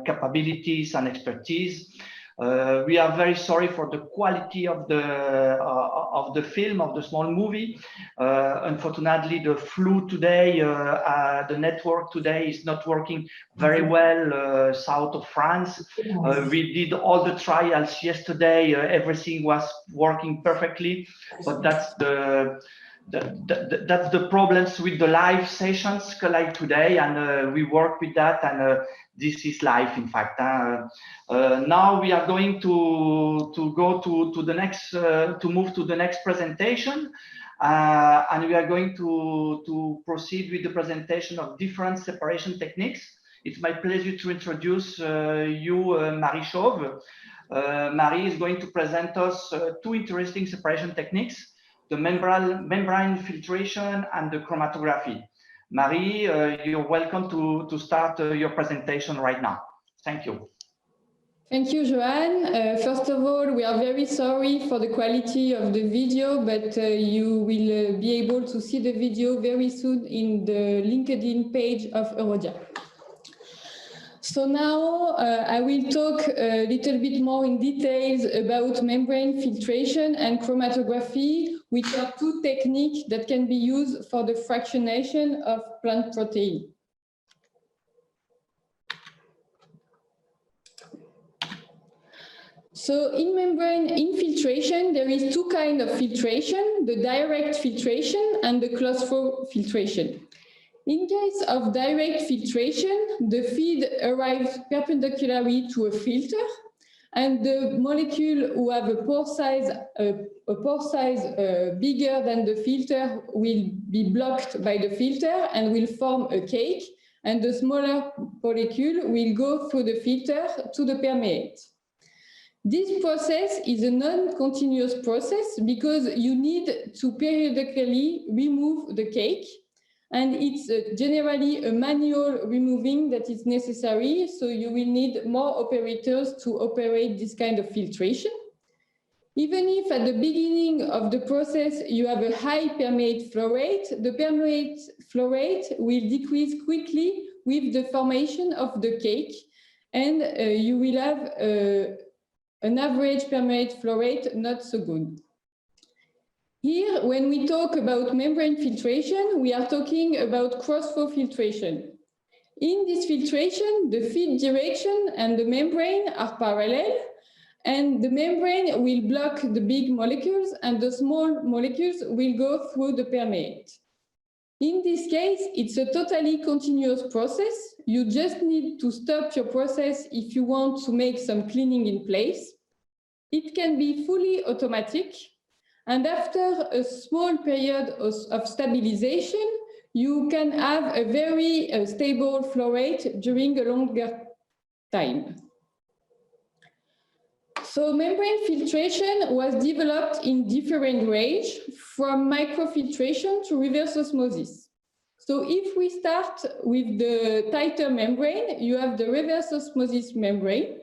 capabilities and expertise. We are very sorry for the quality of the film, of the small movie. Unfortunately, the flu today, the network today is not working very well south of France. We did all the trials yesterday. Everything was working perfectly, but that's the problems with the live sessions like today, and we work with that, and this is live, in fact. Now we are going to go to the next, to move to the next presentation, and we are going to proceed with the presentation of different separation techniques. It's my pleasure to introduce you, Marie Chauve. Marie is going to present us two interesting separation techniques: the membrane filtration and the chromatography. Marie, you're welcome to start your presentation right now. Thank you. Thank you, Johan. First of all, we are very sorry for the quality of the video, but you will be able to see the video very soon in the LinkedIn page of Rhodia. So now I will talk a little bit more in details about membrane filtration and chromatography, which are two techniques that can be used for the fractionation of plant protein. So in membrane infiltration, there is two kinds of filtration: the direct filtration and the closed-flow filtration. In case of direct filtration, the feed arrives perpendicularly to a filter, and the molecule who have a pore size bigger than the filter will be blocked by the filter and will form a cake, and the smaller molecule will go through the filter to the permeate. This process is a non-continuous process because you need to periodically remove the cake, and it's generally a manual removing that is necessary, so you will need more operators to operate this kind of filtration. Even if at the beginning of the process you have a high permeate flow rate, the permeate flow rate will decrease quickly with the formation of the cake, and you will have an average permeate flow rate not so good. Here, when we talk about membrane filtration, we are talking about cross-flow filtration. In this filtration, the feed direction and the membrane are parallel, and the membrane will block the big molecules and the small molecules will go through the permeate. In this case, it's a totally continuous process. You just need to stop your process if you want to make some cleaning in place. It can be fully automatic. And after a small period of stabilization, you can have a very stable flow rate during a longer time. So membrane filtration was developed in different range, from microfiltration to reverse osmosis. So if we start with the tighter membrane, you have the reverse osmosis membrane.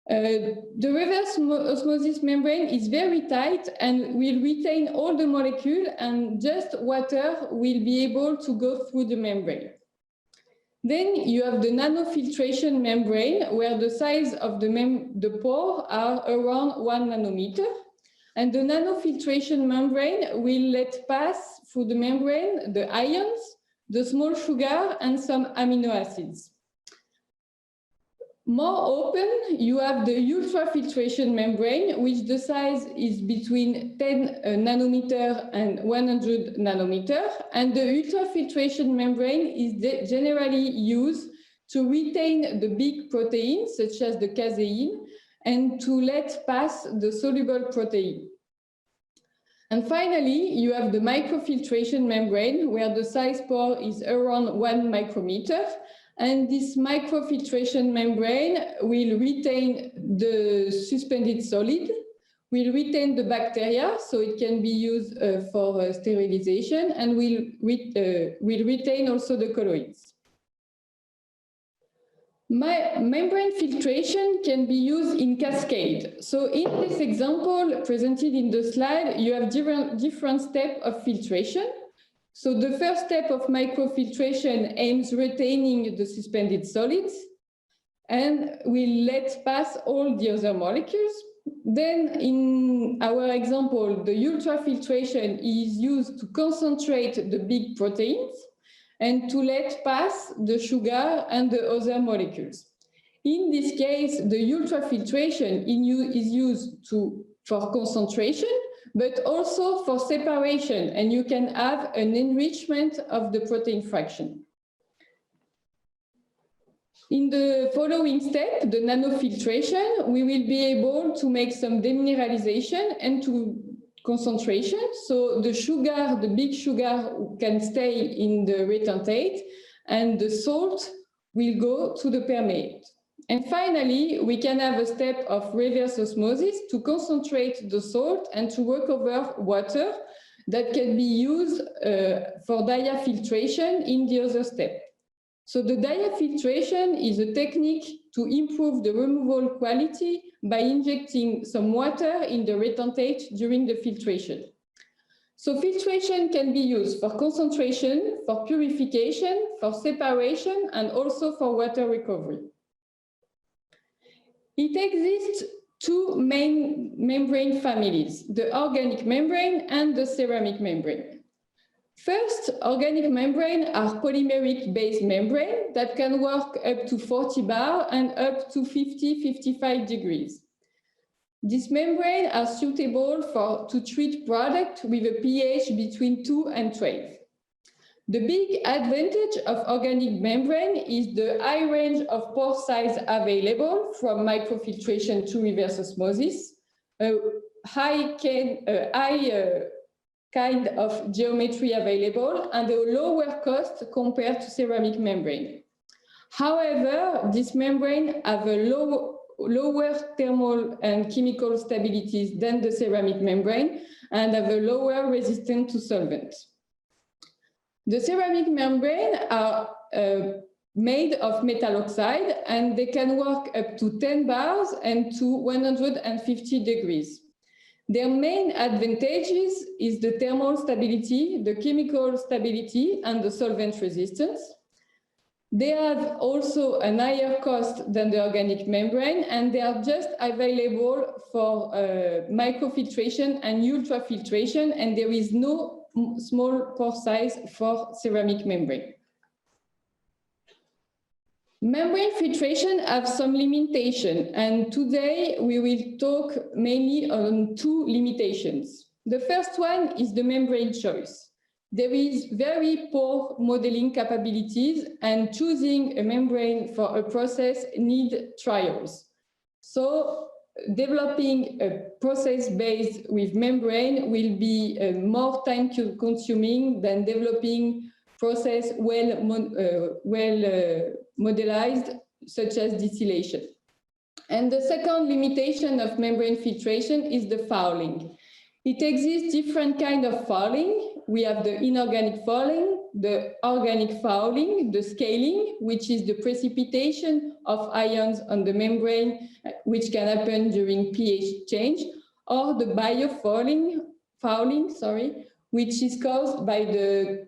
The reverse osmosis membrane is very tight and will retain all the molecule, and just water will be able to go through the membrane. Then you have the nanofiltration membrane, where the size of the pore are around 1 nanometer. And the nanofiltration membrane will let pass through the membrane the ions, the small sugar, and some amino acids. More open, you have the ultrafiltration membrane, which the size is between 10 nanometer and 100 nanometer. And the ultrafiltration membrane is generally used to retain the big proteins, such as the casein, and to let pass the soluble protein. And finally, you have the microfiltration membrane, where the size pore is around 1 micrometer. And this microfiltration membrane will retain the suspended solid, will retain the bacteria, so it can be used for sterilization, and will retain also the colloids. Membrane filtration can be used in cascade. So in this example presented in the slide, you have different steps of filtration. So the first step of microfiltration aims retaining the suspended solids and will let pass all the other molecules. Then in our example, the ultrafiltration is used to concentrate the big proteins and to let pass the sugar and the other molecules. In this case, the ultrafiltration is used for concentration, but also for separation, and you can have an enrichment of the protein fraction. In the following step, the nanofiltration, we will be able to make some demineralization and to concentration. So the sugar, the big sugar can stay in the retentate and the salt will go to the permeate. And finally, we can have a step of reverse osmosis to concentrate the salt and to recover water that can be used for diafiltration in the other step. So the diafiltration is a technique to improve the removal quality by injecting some water in the retentate during the filtration. So filtration can be used for concentration, for purification, for separation, and also for water recovery. It exists two main membrane families, the organic membrane and the ceramic membrane. First, organic membrane are polymeric-based membrane that can work up to 40 bar and up to 50-55 degrees. These membranes are suitable to treat product with a pH between 2 and 12. The big advantage of organic membrane is the high range of pore size available from microfiltration to reverse osmosis, a high kind of geometry available, and a lower cost compared to ceramic membrane. However, this membrane have a lower thermal and chemical stabilities than the ceramic membrane and have a lower resistance to solvents. The ceramic membrane are made of metal oxide and they can work up to 10 bars and to 150 degrees. Their main advantages is the thermal stability, the chemical stability, and the solvent resistance. They have also a higher cost than the organic membrane, and they are just available for microfiltration and ultrafiltration, and there is no small pore size for ceramic membrane. Membrane filtration has some limitation, and today we will talk mainly on two limitations. The first one is the membrane choice. There is very poor modeling capabilities, and choosing a membrane for a process needs trials. So developing a process based with membrane will be more time consuming than developing process modelized, such as distillation. And the second limitation of membrane filtration is the fouling. It exists different kinds of fouling. We have the inorganic fouling, the organic fouling, the scaling, which is the precipitation of ions on the membrane, which can happen during pH change, or the biofouling, which is caused by the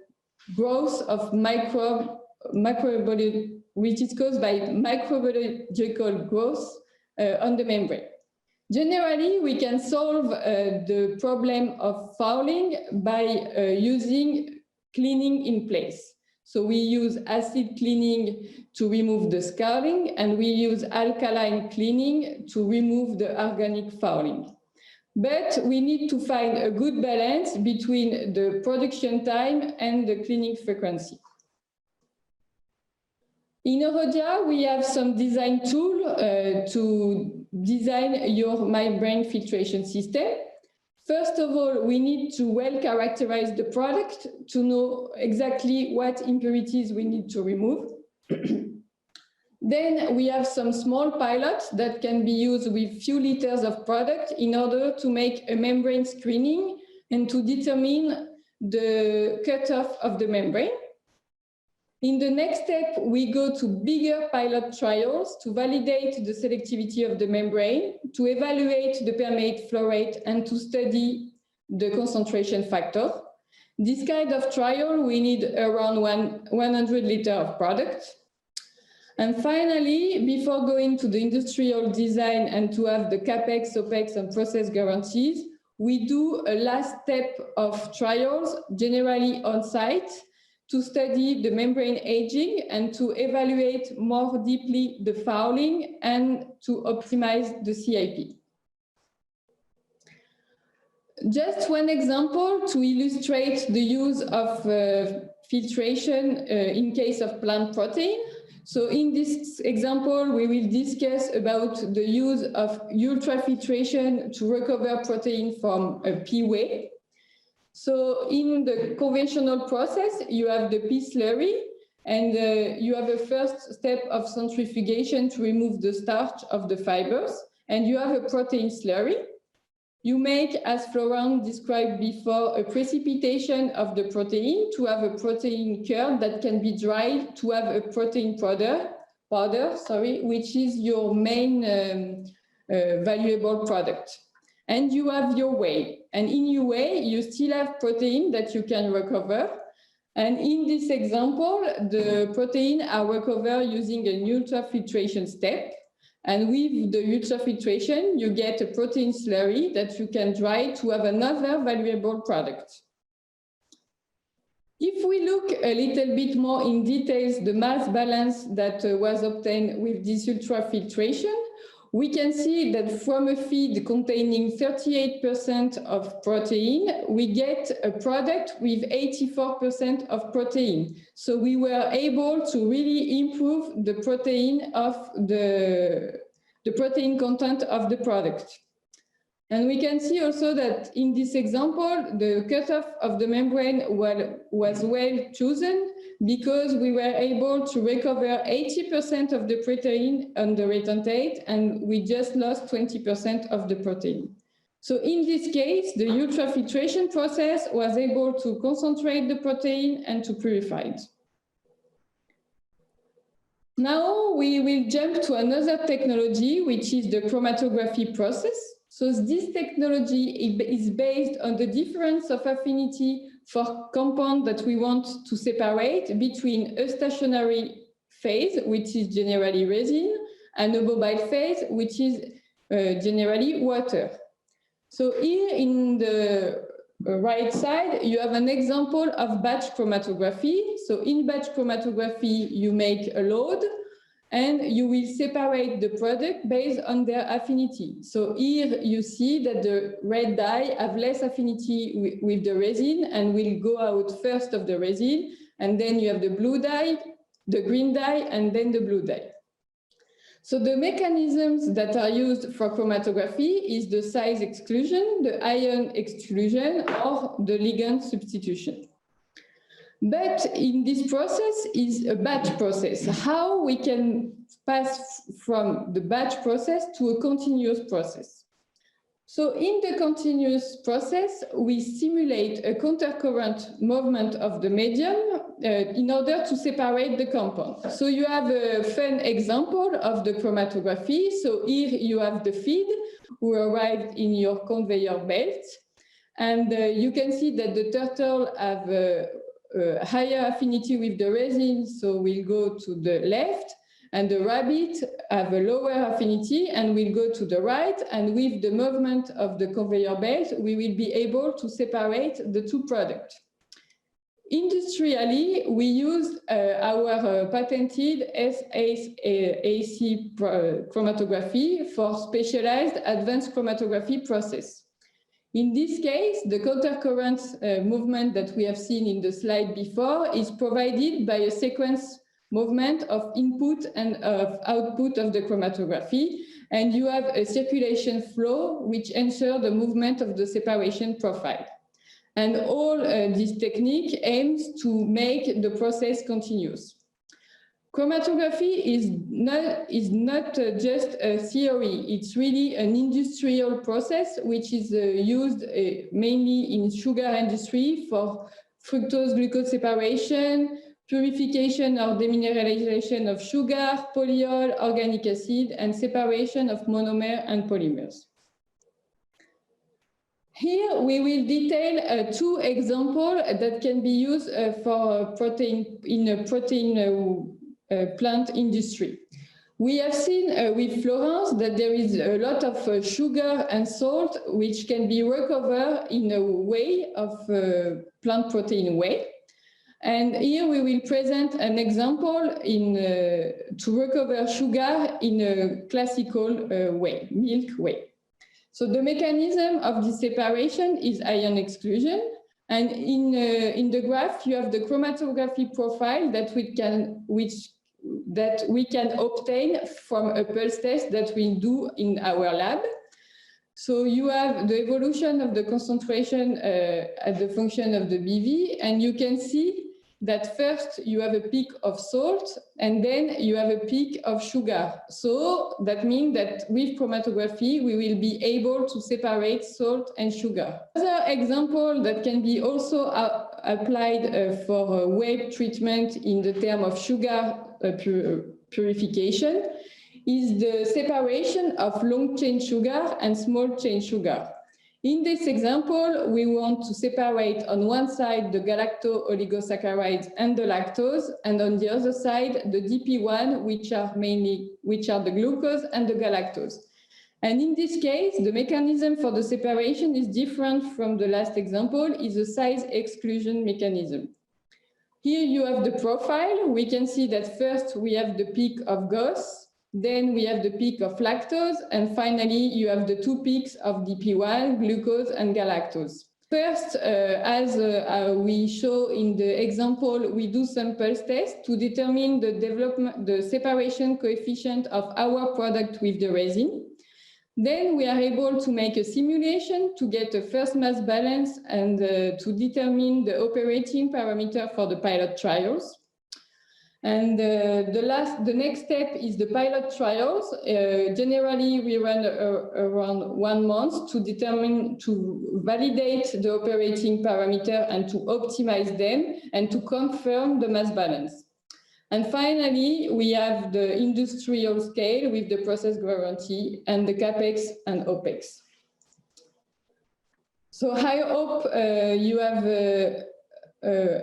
growth of microbiological growth on the membrane. Generally, we can solve the problem of fouling by using cleaning in place. So we use acid cleaning to remove the scarring, and we use alkaline cleaning to remove the organic fouling. But we need to find a good balance between the production time and the cleaning frequency. In Eurodia, we have some design tool to design your membrane filtration system. First of all, we need to well characterize the product to know exactly what impurities we need to remove. Then we have some small pilots that can be used with few liters of product in order to make a membrane screening and to determine the cutoff of the membrane. In the next step, we go to bigger pilot trials to validate the selectivity of the membrane, to evaluate the permeate flow rate, and to study the concentration factor. This kind of trial, we need around 100 liters of product. And finally, before going to the industrial design and to have the CapEx, OpEx, and process guarantees, we do a last step of trials, generally on site, to study the membrane aging and to evaluate more deeply the fouling and to optimize the CIP. Just one example to illustrate the use of filtration in case of plant protein. So in this example, we will discuss about the use of ultrafiltration to recover protein from a pea whey. So in the conventional process, you have the pea slurry, and you have a first step of centrifugation to remove the starch of the fibers, and you have a protein slurry. You make, as Florent described before, a precipitation of the protein to have a protein curd that can be dried to have a protein powder, which is your main valuable product. And you have your whey. And in your whey, you still have protein that you can recover. And in this example, the protein are recovered using an ultrafiltration step. And with the ultrafiltration, you get a protein slurry that you can dry to have another valuable product. If we look a little bit more in details, the mass balance that was obtained with this ultrafiltration, we can see that from a feed containing 38% of protein, we get a product with 84% of protein. So we were able to really improve the protein of the protein content of the product. And we can see also that in this example, the cutoff of the membrane was well chosen because we were able to recover 80% of the protein on the retentate, and we just lost 20% of the protein. So in this case, the ultrafiltration process was able to concentrate the protein and to purify it. Now we will jump to another technology, which is the chromatography process. So this technology is based on the difference of affinity for compounds that we want to separate between a stationary phase, which is generally resin, and a mobile phase, which is generally water. So here in the right side, you have an example of batch chromatography. So in batch chromatography, you make a load, and you will separate the product based on their affinity. So here you see that the red dye have less affinity with the resin and will go out first of the resin. And then you have the blue dye, the green dye, and then the blue dye. So the mechanisms that are used for chromatography is the size exclusion, the ion exclusion, or the ligand substitution. But in this process is a batch process. How we can pass from the batch process to a continuous process? So in the continuous process, we simulate a countercurrent movement of the medium in order to separate the compound. So you have a fun example of the chromatography. So here you have the feed who arrived in your conveyor belt. And you can see that the turtle have higher affinity with the resin, so we'll go to the left, and the rabbit have a lower affinity and will go to the right, and with the movement of the conveyor belt, we will be able to separate the two products. Industrially, we use our patented SAC chromatography for specialized advanced chromatography process. In this case, the countercurrent movement that we have seen in the slide before is provided by a sequence movement of input and of output of the chromatography. And you have a circulation flow which ensures the movement of the separation profile. And all this technique aims to make the process continuous. Chromatography is not just a theory, it's really an industrial process which is used mainly in sugar industry for fructose glucose separation, purification or demineralization of sugar, polyol, organic acid, and separation of monomer and polymers. Here we will detail 2 examples that can be used for protein in a protein plant industry. We have seen with Florence that there is a lot of sugar and salt which can be recovered in a way of plant protein way. And here we will present an example to recover sugar in a classical way, milk way. So the mechanism of this separation is ion exclusion. And in the graph, you have the chromatography profile that we can obtain from a pulse test that we do in our lab. So you have the evolution of the concentration at the function of the BV, and you can see that first you have a peak of salt and then you have a peak of sugar. So that means that with chromatography, we will be able to separate salt and sugar. Another example that can be also applied for wave treatment in the term of sugar purification is the separation of long chain sugar and small chain sugar. In this example, we want to separate on one side the galacto-oligosaccharides and the lactose, and on the other side the DP1, which are the glucose and the galactose. And in this case, the mechanism for the separation is different from the last example, is a size exclusion mechanism. Here you have the profile. We can see that first we have the peak of GOS, then we have the peak of lactose, and finally you have the 2 peaks of DP1, glucose and galactose. First, as we show in the example, we do some pulse tests to determine the separation coefficient of our product with the resin. Then we are able to make a simulation to get a first mass balance and to determine the operating parameter for the pilot trials. And the next step is the pilot trials. Generally, we run around 1 month to validate the operating parameter and to optimize them and to confirm the mass balance. And finally, we have the industrial scale with the process guarantee and the CAPEX and OPEX. So I hope you have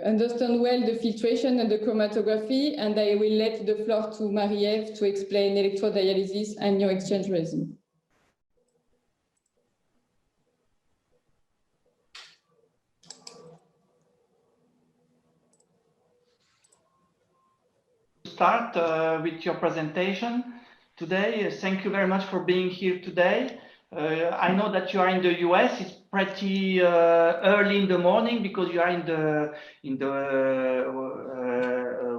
understand well the filtration and the chromatography, and I will let the floor to Marie-Ève to explain electrodialysis and ion exchange resin. Start with your presentation today. Thank you very much for being here today. I know that you are in the US. It's pretty early in the morning because you are in the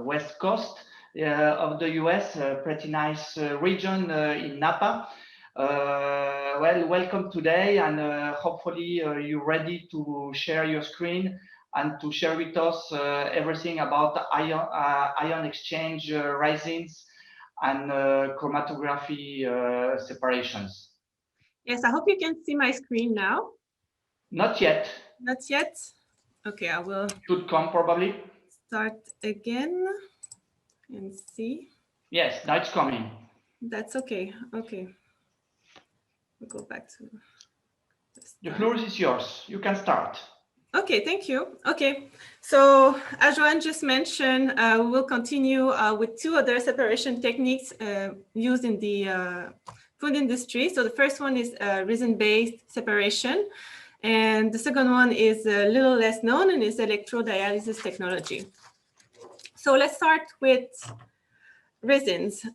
west coast of the US, a pretty nice region in Napa. Well, welcome today, and hopefully you're ready to share your screen and to share with us everything about ion exchange resins and chromatography separations. Yes, I hope you can see my screen now. Not yet. Not yet? Okay, I will. Should come probably. Start again and see. Yes, now it's coming. That's okay. Okay. We'll go back to. The floor is yours. You can start. Okay, thank you. Okay, so as Joanne just mentioned, we'll continue with 2 other separation techniques used in the food industry. So the first one is resin-based separation, and the second one is a little less known and is electrodialysis technology. So let's start with resins.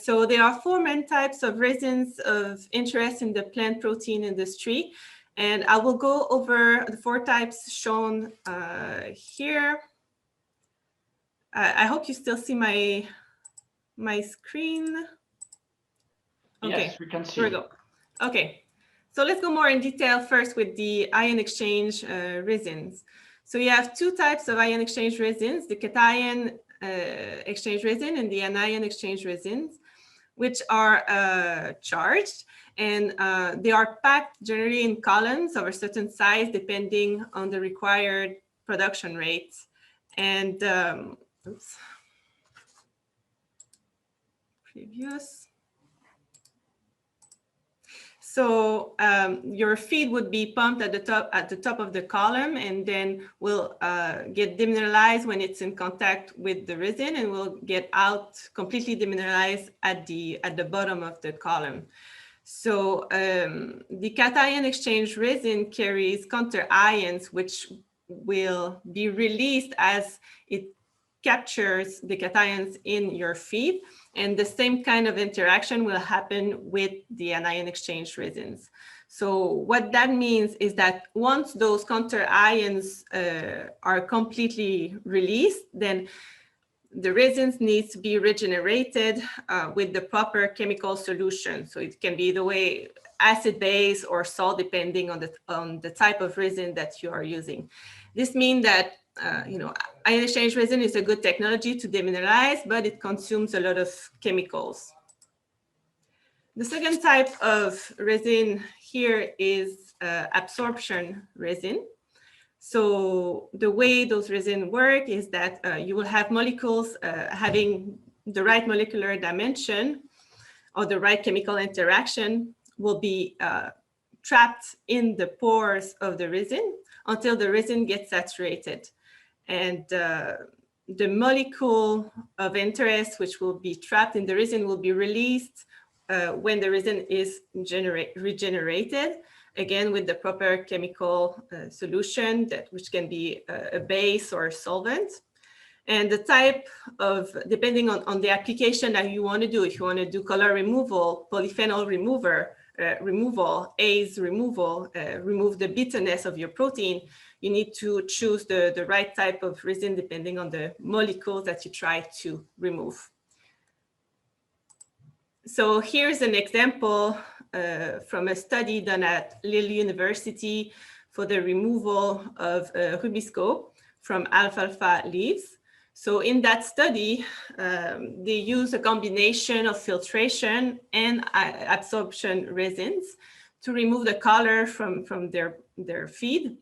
So there are 4 main types of resins of interest in the plant protein industry. And I will go over the 4 types shown here. I hope you still see my screen. Okay, yes, we can see. Here we go. Okay, so let's go more in detail first with the ion exchange resins. So you have 2 types of ion exchange resins, the cation exchange resin and the anion exchange resins, which are charged. And they are packed generally in columns of a certain size, depending on the required production rates. And Oops. Previous. So your feed would be pumped at the top of the column, and then will get demineralized when it's in contact with the resin, and will get out completely demineralized at the bottom of the column. So the cation exchange resin carries counter ions, which will be released as it captures the cations in your feed, and the same kind of interaction will happen with the anion exchange resins. So what that means is that once those counter ions are completely released, then the resins needs to be regenerated with the proper chemical solution. So it can be the way acid base or salt, depending on the type of resin that you are using. This means that ion exchange resin is a good technology to demineralize, but it consumes a lot of chemicals. The second type of resin here is absorption resin. So the way those resin work is that you will have molecules having the right molecular dimension or the right chemical interaction will be trapped in the pores of the resin until the resin gets saturated. And the molecule of interest, which will be trapped in the resin, will be released when the resin is regenerated, again with the proper chemical solution, which can be a base or a solvent. And the type of, depending on the application that you want to do, if you want to do color removal, polyphenol removal, ACE removal, remove the bitterness of your protein, you need to choose the right type of resin depending on the molecules that you try to remove. So here's an example from a study done at Lille University for the removal of rubisco from alfalfa leaves. So in that study, they use a combination of filtration and absorption resins to remove the color from their feed.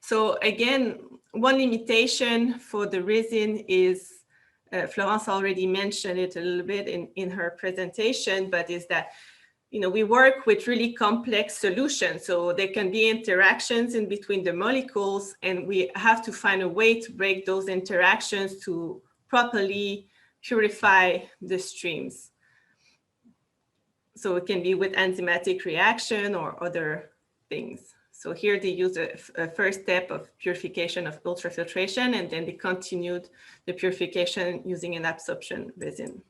So again, one limitation for the resin is, Florence already mentioned it a little bit in her presentation, but is that we work with really complex solutions. So there can be interactions in between the molecules, and we have to find a way to break those interactions to properly purify the streams. So it can be with enzymatic reaction or other things. So here they use a first step of purification of ultrafiltration, and then they continued the purification using an absorption resin.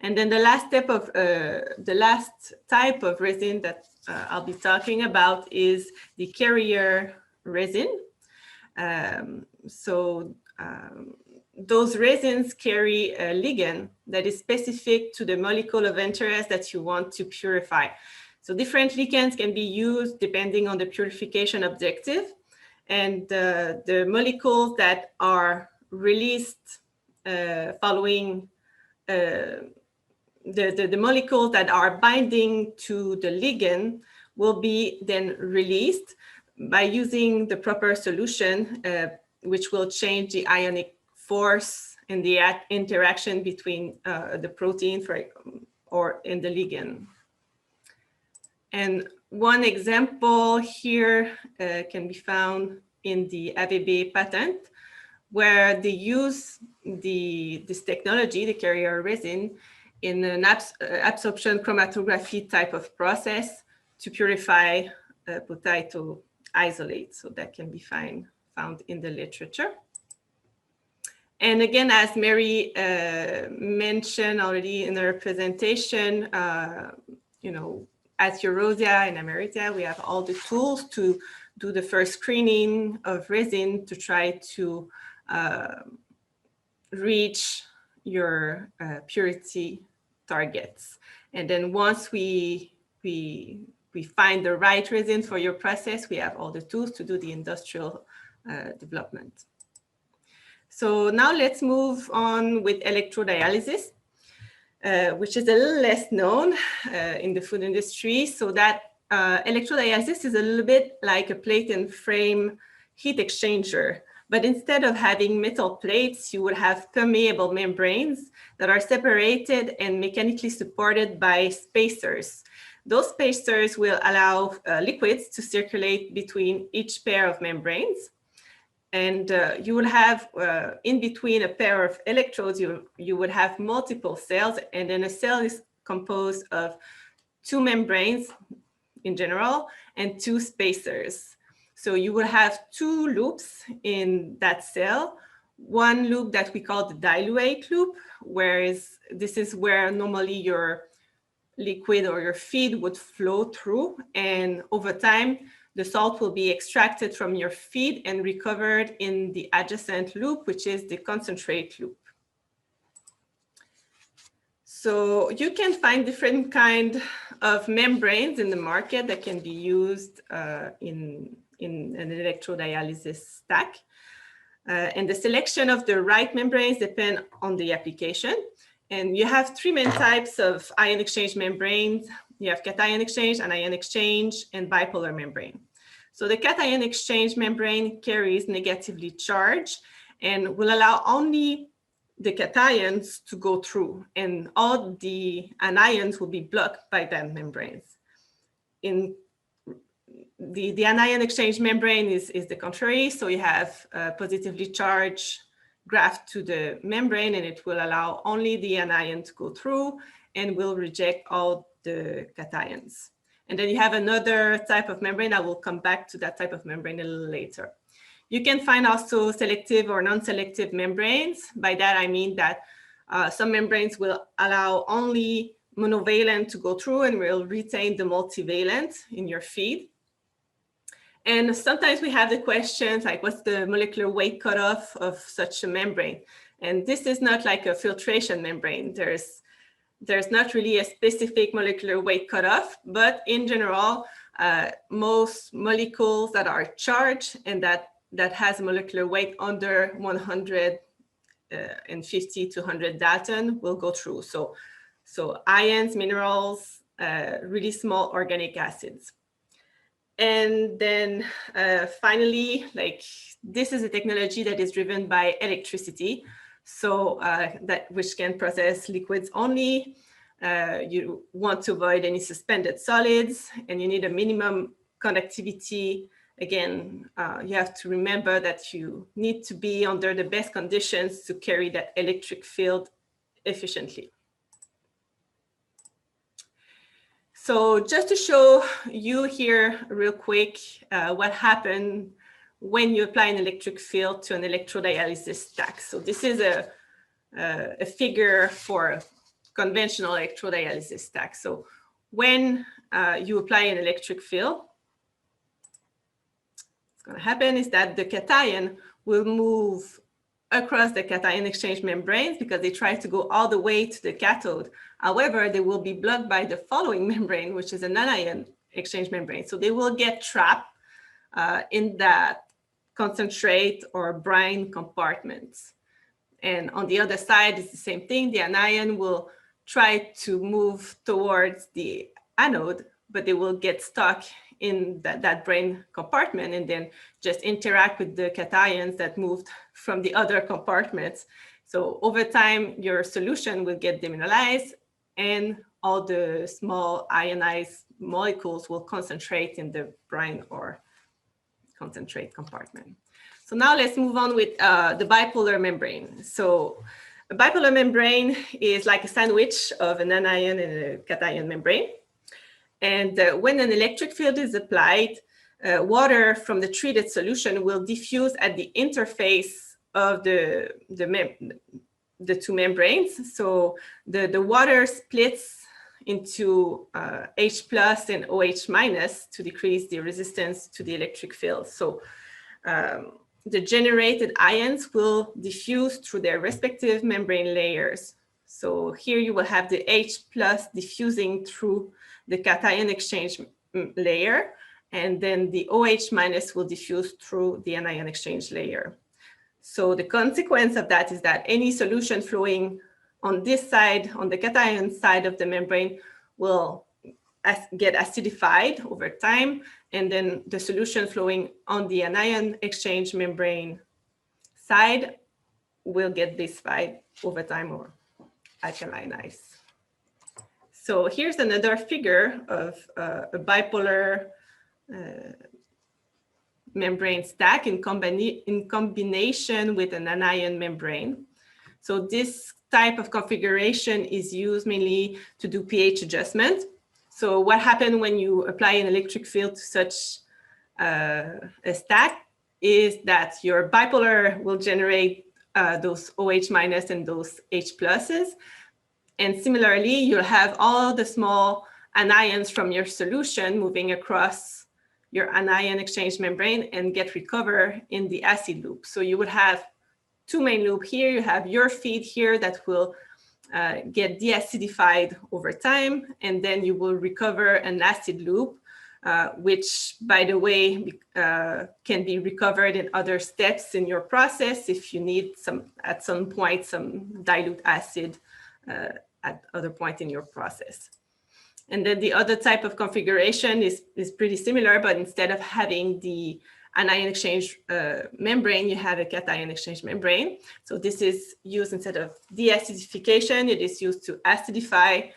And then the last step of the last type of resin that I'll be talking about is the carrier resin. Those resins carry a ligand that is specific to the molecule of interest that you want to purify. So different ligands can be used depending on the purification objective, and the molecules that are released following the molecules that are binding to the ligand will be then released by using the proper solution, which will change the ionic force and the interaction between the protein and the ligand. And one example here can be found in the AVB patent, where they use this technology, the carrier resin, in an absorption chromatography type of process to purify potato isolate. So that can be found in the literature. And again, as Mary mentioned already in her presentation, at Eurosia and Amerita, we have all the tools to do the first screening of resin to try to reach your purity targets. And then once we find the right resin for your process, we have all the tools to do the industrial development. So now let's move on with electrodialysis, which is a little less known in the food industry. So that electrodialysis is a little bit like a plate and frame heat exchanger, But instead of having metal plates, you would have permeable membranes that are separated and mechanically supported by spacers. Those spacers will allow liquids to circulate between each pair of membranes. And you will have, in between a pair of electrodes, you would have multiple cells. And then a cell is composed of 2 membranes in general and 2 spacers. So you will have 2 loops in that cell. One loop that we call the diluate loop, whereas this is where normally your liquid or your feed would flow through. And over time, the salt will be extracted from your feed and recovered in the adjacent loop, which is the concentrate loop. So you can find different kinds of membranes in the market that can be used in an electrodialysis stack. And the selection of the right membranes depend on the application. And you have 3 main types of ion exchange membranes. You have cation exchange, anion exchange, and bipolar membrane. So the cation exchange membrane carries negatively charged and will allow only the cations to go through, and all the anions will be blocked by that membranes. In the anion exchange membrane is the contrary. So you have positively charged graft to the membrane, and it will allow only the anion to go through and will reject all the cations. And then you have another type of membrane. I will come back to that type of membrane a little later. You can find also selective or non-selective membranes. By that, I mean that some membranes will allow only monovalent to go through and will retain the multivalent in your feed. And sometimes we have the questions like, what's the molecular weight cutoff of such a membrane? And this is not like a filtration membrane. There's not really a specific molecular weight cutoff, but in general, most molecules that are charged and that has a molecular weight under 150 to 100 Dalton will go through. So ions, minerals, really small organic acids. And then finally, like this is a technology that is driven by electricity. So which can process liquids only. You want to avoid any suspended solids, and you need a minimum conductivity. Again, you have to remember that you need to be under the best conditions to carry that electric field efficiently. So just to show you here real quick what happened when you apply an electric field to an electrodialysis stack. So this is a figure for a conventional electrodialysis stack. So when you apply an electric field, what's going to happen is that the cation will move across the cation exchange membranes because they try to go all the way to the cathode. However, they will be blocked by the following membrane, which is an anion exchange membrane. So they will get trapped in that concentrate or brine compartments. And on the other side, it's the same thing. The anion will try to move towards the anode, but they will get stuck in that brine compartment and then just interact with the cations that moved from the other compartments. So over time, your solution will get demineralized and all the small ionized molecules will concentrate in the brine or concentrate compartment. So now let's move on with the bipolar membrane. So a bipolar membrane is like a sandwich of an anion and a cation membrane. And when an electric field is applied, water from the treated solution will diffuse at the interface of the two membranes. So the water splits into H plus and OH minus to decrease the resistance to the electric field. So the generated ions will diffuse through their respective membrane layers. So here you will have the H plus diffusing through the cation exchange layer, and then the OH minus will diffuse through the anion exchange layer. So the consequence of that is that any solution flowing on this side, on the cation side of the membrane, will get acidified over time, and then the solution flowing on the anion exchange membrane side will get basified over time or alkalinized. So here's another figure of a bipolar membrane stack in combination with an anion membrane. So this type of configuration is used mainly to do pH adjustment. So what happens when you apply an electric field to such a stack is that your bipolar will generate those OH minus and those H pluses. And similarly, you'll have all the small anions from your solution moving across your anion exchange membrane and get recovered in the acid loop. So you would have two main loops here. You have your feed here that will get deacidified over time, and then you will recover an acid loop, which, by the way, can be recovered in other steps in your process if you need at some point some dilute acid at other point in your process. And then the other type of configuration is pretty similar, but instead of having the anion exchange membrane, you have a cation exchange membrane. So this is used instead of deacidification, it is used to acidify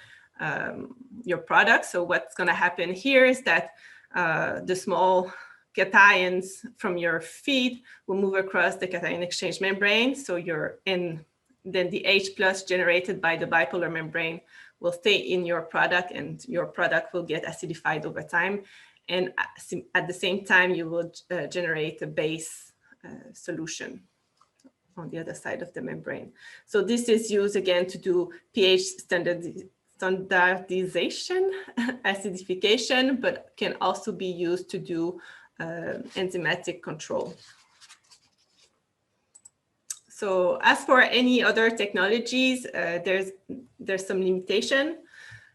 your product. So what's going to happen here is that the small cations from your feed will move across the cation exchange membrane. So then the H plus generated by the bipolar membrane will stay in your product, and your product will get acidified over time. And at the same time, you will generate a base solution on the other side of the membrane. So this is used again to do pH standardization, acidification, but can also be used to do enzymatic control. So as for any other technologies, there's some limitation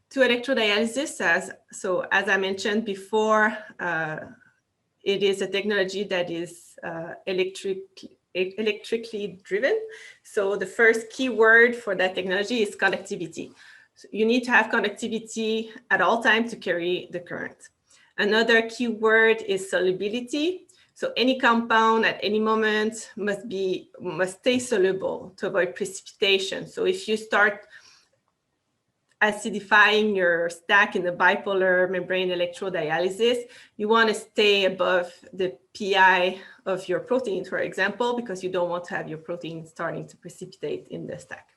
to electrodialysis. As I mentioned before, it is a technology that is electrically driven. So the first key word for that technology is conductivity. So you need to have conductivity at all times to carry the current. Another key word is solubility. So any compound at any moment must stay soluble to avoid precipitation. So if you start acidifying your stack in the bipolar membrane electrodialysis, you want to stay above the pI of your protein, for example, because you don't want to have your protein starting to precipitate in the stack.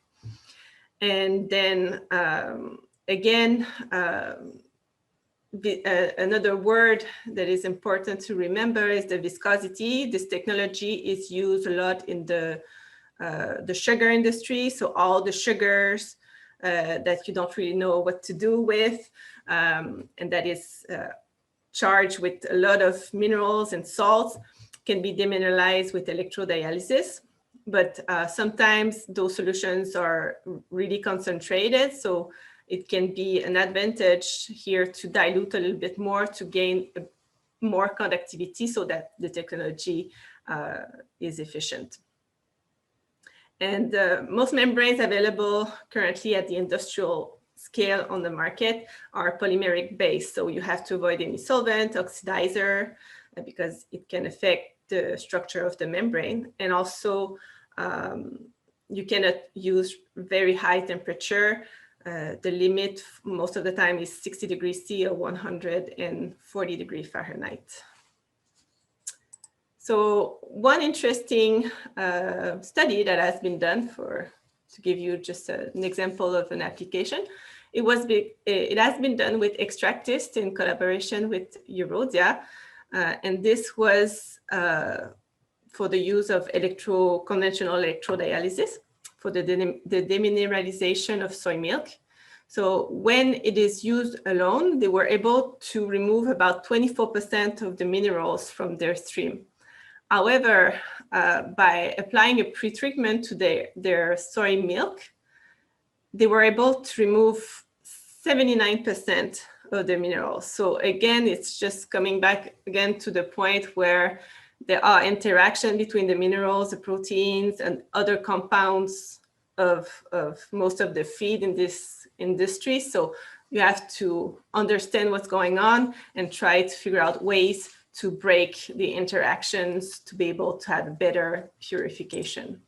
And then again, another word that is important to remember is the viscosity. This technology is used a lot in the sugar industry. So all the sugars that you don't really know what to do with, and that is charged with a lot of minerals and salts, can be demineralized with electrodialysis. But sometimes those solutions are really concentrated. So it can be an advantage here to dilute a little bit more to gain more conductivity so that the technology is efficient. And most membranes available currently at the industrial scale on the market are polymeric based. So you have to avoid any solvent, oxidizer, because it can affect the structure of the membrane. And also you cannot use very high temperature. The limit most of the time is 60 degrees C or 140 degrees Fahrenheit. So one interesting study that has been done to give you just an example of an application, it has been done with Extractist in collaboration with Eurodia. And this was for the use of conventional electrodialysis for the demineralization of soy milk. So when it is used alone, they were able to remove about 24% of the minerals from their stream. However, by applying a pretreatment to their soy milk, they were able to remove 79% of the minerals. So again, it's just coming back again to the point where there are interaction between the minerals, the proteins, and other compounds of most of the feed in this industry. So you have to understand what's going on and try to figure out ways to break the interactions to be able to have better purification.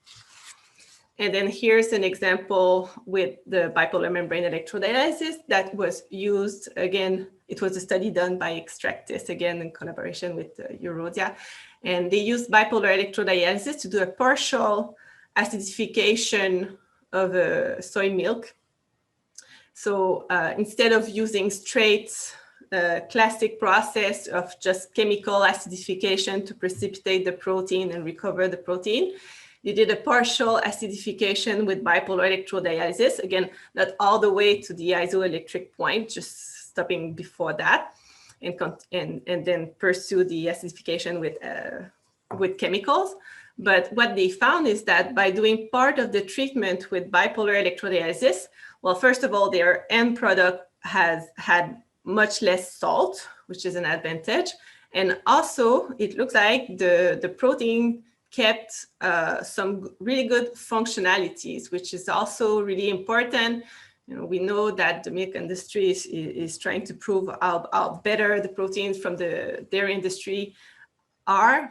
And then here's an example with the bipolar membrane electrodialysis that was used. Again, it was a study done by Extractis, again, in collaboration with Eurodia. And they used bipolar electrodialysis to do a partial acidification of soy milk. So instead of using straight classic process of just chemical acidification to precipitate the protein and recover the protein, they did a partial acidification with bipolar electrodialysis. Again, not all the way to the isoelectric point, just stopping before that, and then pursue the acidification with chemicals. But what they found is that by doing part of the treatment with bipolar electrodialysis, well, first of all, their end product has had much less salt, which is an advantage. And also, it looks like the protein kept some really good functionalities, which is also really important. You know, we know that the milk industry is trying to prove how better the proteins from the dairy industry are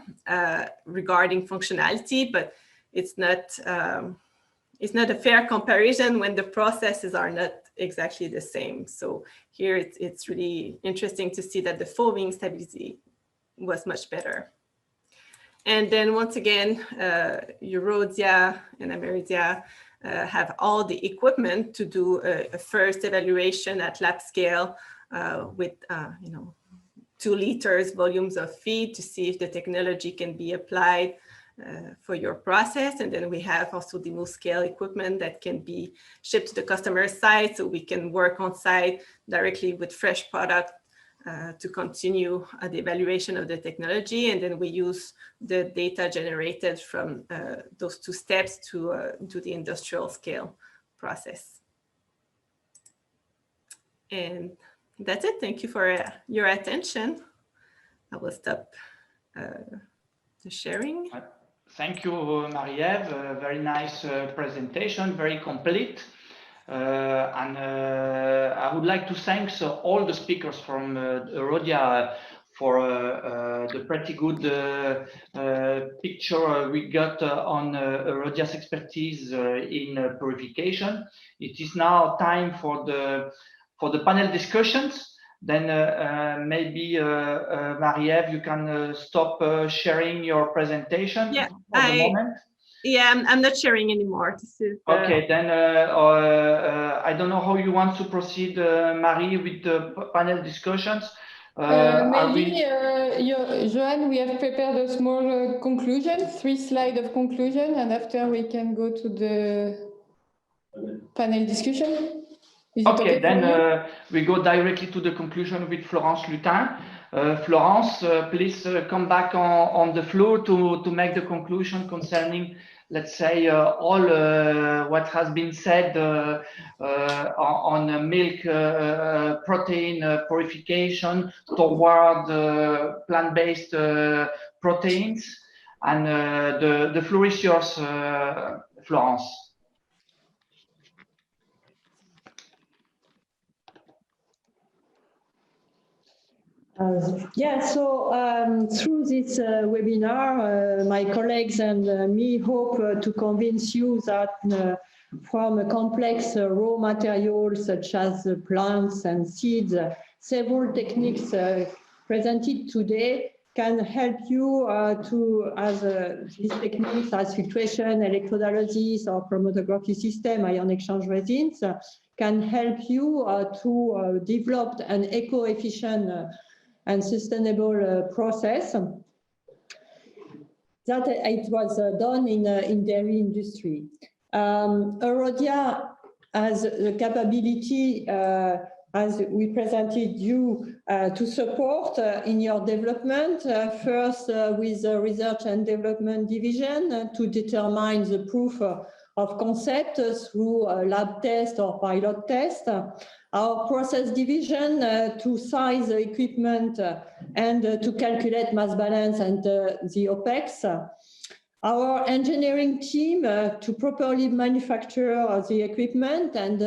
regarding functionality, but it's not a fair comparison when the processes are not exactly the same. So here it's really interesting to see that the foaming stability was much better. And then once again, Eurodia and Ameridia have all the equipment to do a first evaluation at lab scale with 2 liters volumes of feed to see if the technology can be applied for your process. And then we have also demo scale equipment that can be shipped to the customer site, so we can work on site directly with fresh product to continue the evaluation of the technology. And then we use the data generated from those 2 steps to do the industrial scale process. And that's it. Thank you for your attention. I will stop the sharing. Thank you, Marie-Ève. Very nice presentation, very complete. And I would like to thank all the speakers from Eurodia for the pretty good picture we got on Eurodia's expertise in purification. It is now time for the panel discussions. Then maybe Marie-Ève, you can stop sharing your presentation for the moment. Yeah, I'm not sharing anymore. This is, okay, then I don't know how you want to proceed, Marie, with the panel discussions. Maybe, Johan, we have prepared a small conclusion, 3 slides of conclusion, and after we can go to the panel discussion. Okay, then we go directly to the conclusion with Florence Lutin. Florence, please come back on the floor to make the conclusion concerning, let's say, all what has been said on milk protein purification toward plant-based proteins. And the floor is yours, Florence. Through this webinar, my colleagues and me hope to convince you that from a complex raw material such as plants and seeds, several techniques presented today can help you these techniques as filtration, electrodialysis, or chromatography system, ion exchange resins, can help you to develop an eco-efficient and sustainable process that it was done in dairy industry. Eurodia has the capability, as we presented you, to support in your development, first with the research and development division to determine the proof of concept through lab test or pilot test. Our process division to size the equipment and to calculate mass balance and the OPEX. Our engineering team to properly manufacture the equipment and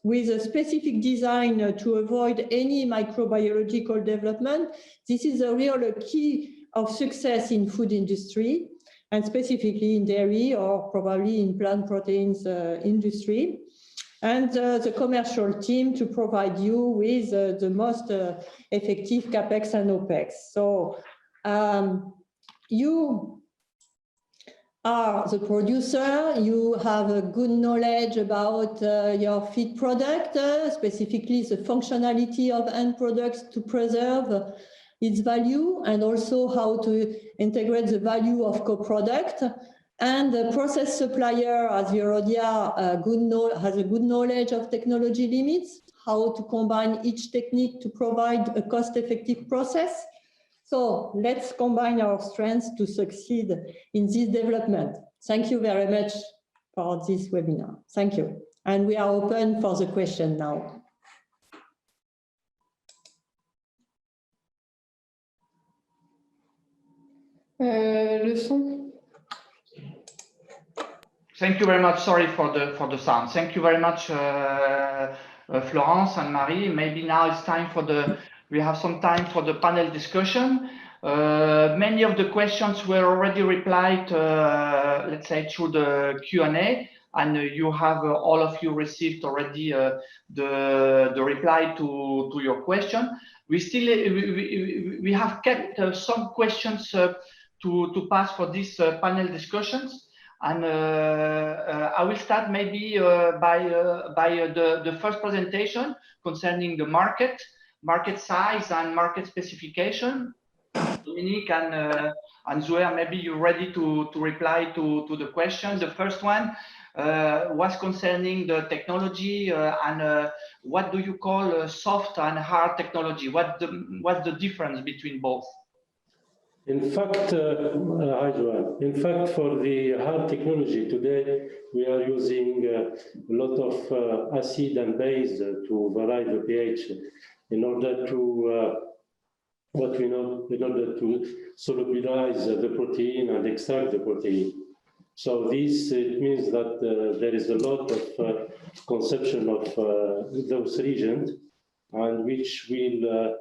with a specific design to avoid any microbiological development. This is a real key of success in food industry and specifically in dairy or probably in plant proteins industry. And the commercial team to provide you with the most effective CapEx and OpEx. So you are the producer, you have a good knowledge about your feed product, specifically the functionality of end products to preserve its value and also how to integrate the value of co-product. And the process supplier, as Eurodia, has a good knowledge of technology limits, how to combine each technique to provide a cost-effective process. So let's combine our strengths to succeed in this development. Thank you very much for this webinar. Thank you. And we are open for the question now. Le son. Thank you very much. Sorry for the sound. Thank you very much, Florence and Marie. Maybe now it's time for we have some time for the panel discussion. Many of the questions were already replied, let's say, through the Q&A, and you have all of you received already the reply to your question. We have kept some questions to pass for these panel discussions. And I will start maybe by the first presentation concerning the market size and market specification. Dominique and Zoe, maybe you're ready to reply to the question. The first one was concerning the technology and what do you call soft and hard technology? What's the difference between both? In fact, hi Joanne. In fact, for the hard technology today, we are using a lot of acid and base to vary the pH in order to solubilize the protein and extract the protein. So this means that there is a lot of consumption of those regions, and which will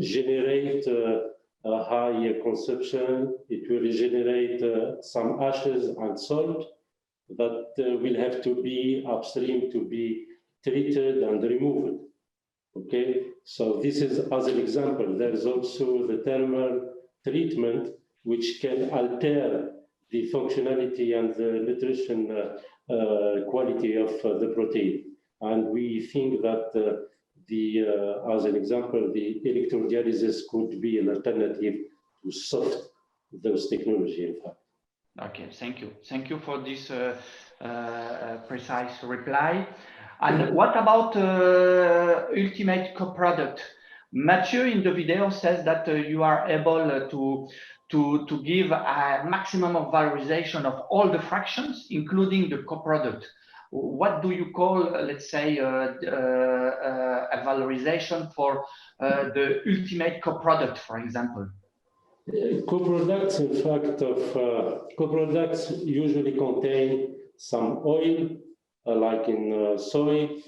generate a high consumption. It will generate some ashes and salt that will have to be upstream to be treated and removed. Okay, so this is as an example. There is also the thermal treatment, which can alter the functionality and the nutrition quality of the protein. And we think that as an example, the electrodialysis could be an alternative to soft those technology, in fact. Okay, thank you. Thank you for this precise reply. And what about ultimate co-product? Mathieu in the video says that you are able to give a maximum of valorization of all the fractions, including the co-product. What do you call, let's say, a valorization for the ultimate co-product, for example? Co-products, in fact, co-products usually contain some oil, like in soy,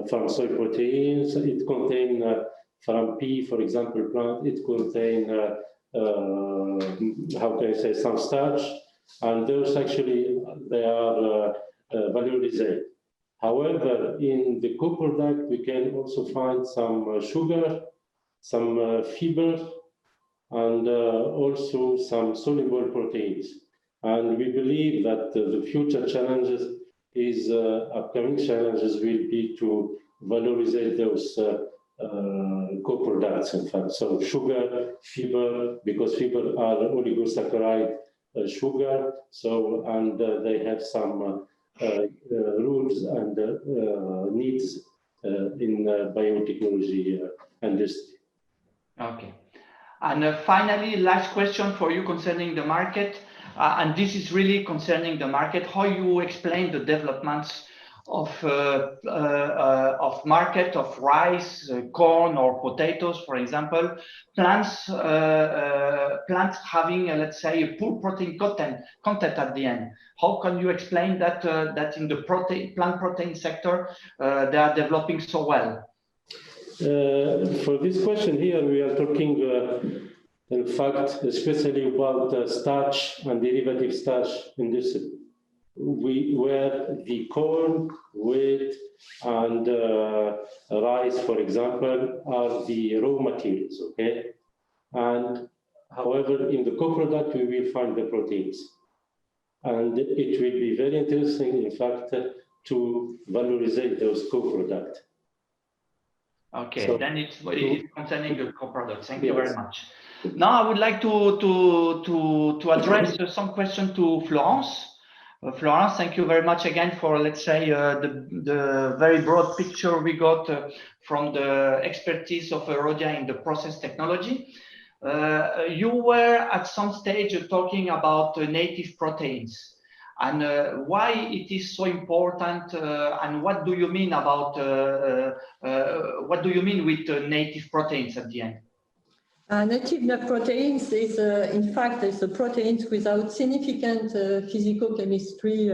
from soy proteins. It contains from pea, for example, plant. It contains, how can I say, some starch, and those actually they are valorized. However, in the co-product, we can also find some sugar, some fiber, and also some soluble proteins. And we believe that the future challenges upcoming challenges will be to valorize those co-products, in fact. So sugar, fiber, because fiber are oligosaccharide sugar, so, and they have some rules and needs in biotechnology industry. Okay. And finally, last question for you concerning the market. And this is really concerning the market, how you explain the developments of market of rice, corn, or potatoes, for example, plants having, let's say, a poor protein content at the end. How can you explain that that in the plant protein sector they are developing so well? For this question here, we are talking, in fact, especially about starch and derivative starch industry. Where the corn, wheat, and rice, for example, are the raw materials, okay? And however, in the co-product, we will find the proteins. And it will be very interesting, in fact, to valorize those co-products. Okay, So, then it's concerning the co-product. Thank you very much. Now I would like to address some question to Florence. Florence, thank you very much again for, let's say, the very broad picture we got from the expertise of Erodia in the process technology. You were at some stage talking about native proteins and why it is so important and what do you mean about what do you mean with native proteins at the end? Native proteins is, in fact, it's a proteins without significant physicochemistry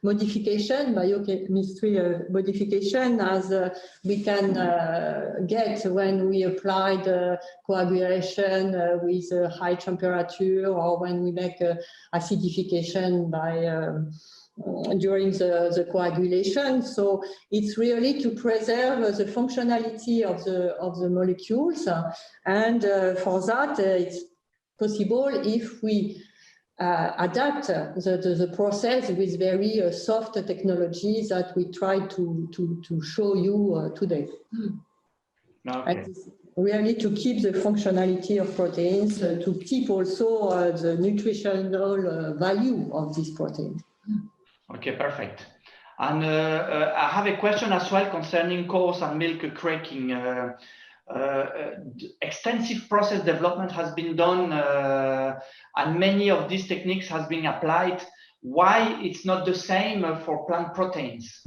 modification, biochemistry modification, as we can get when we apply the coagulation with a high temperature, or when we make acidification by during the coagulation. So it's really to preserve the functionality of the molecules, and for that it's possible if we adapt the process with very soft technologies that we try to show you today. Okay. And really to keep the functionality of proteins, to keep also the nutritional value of these proteins. Okay, perfect. And I have a question as well concerning cows and milk cracking. Extensive process development has been done and many of these techniques has been applied. Why it's not the same for plant proteins?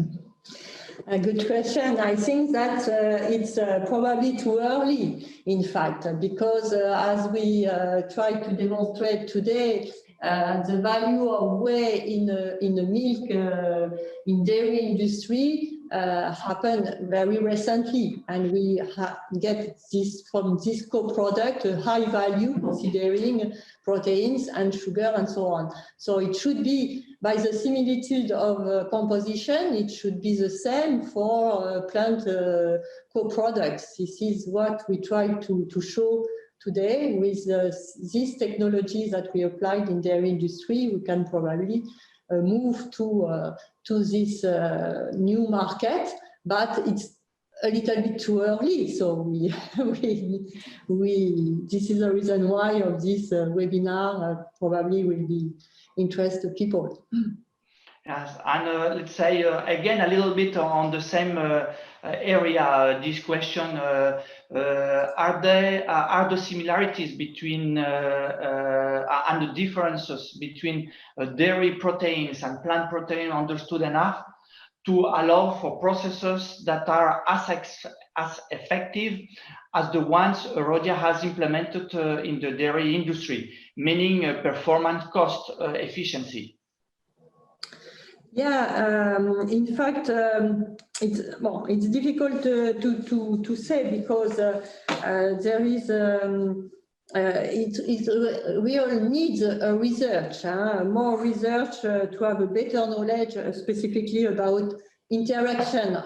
A good question. I think that it's probably too early, in fact, because as we try to demonstrate today, the value of whey in the milk in dairy industry happened very recently, and we get this from this co-product a high value considering proteins and sugar and so on. So it should be, by the similitude of composition, it should be the same for plant co-products. This is what we try to show today. With these technologies that we applied in dairy industry, we can probably move to this new market, but it's a little bit too early. So this is the reason why of this webinar probably will be interest to people. Yes, and let's say again a little bit on the same area. This question: are the similarities between and the differences between dairy proteins and plant protein understood enough to allow for processes that are as effective as the ones Erodia has implemented in the dairy industry, meaning performance, cost, efficiency? Yeah, in fact, it's difficult to say, because there is it really needs a research, more research to have a better knowledge specifically about interaction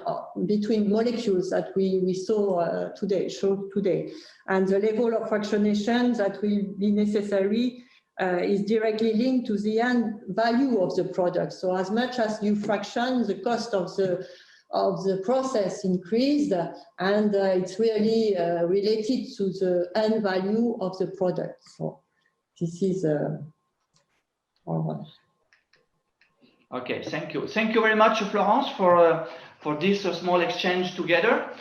between molecules that we saw showed today, and the level of fractionation that will be necessary is directly linked to the end value of the product. So as much as you fraction, the cost of the process increased, and it's really related to the end value of the product. So this is Okay, thank you. Thank you very much, Florence, for this small exchange together.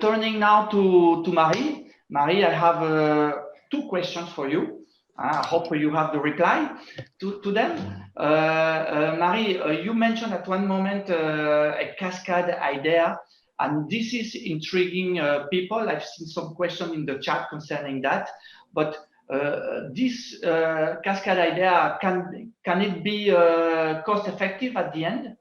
Turning now to Marie. Marie, I have two questions for you. I hope you have the reply to them. Marie, you mentioned at one moment a cascade idea, and this is intriguing people. I've seen some questions in the chat concerning that, but this cascade idea, can it be cost effective at the end?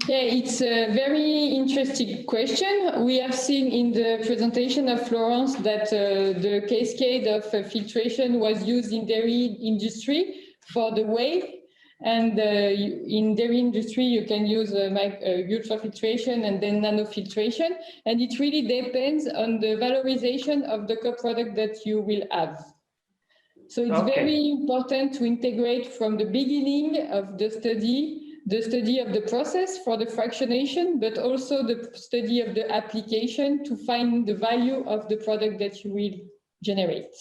Yeah, it's a very interesting question. We have seen in the presentation of Florence that the cascade of filtration was used in dairy industry for the whey. And in dairy industry, you can use ultrafiltration and then nanofiltration. And it really depends on the valorization of the co-product that you will have. So it's very important to integrate from the beginning of the study of the process for the fractionation, but also the study of the application to find the value of the product that you will generate.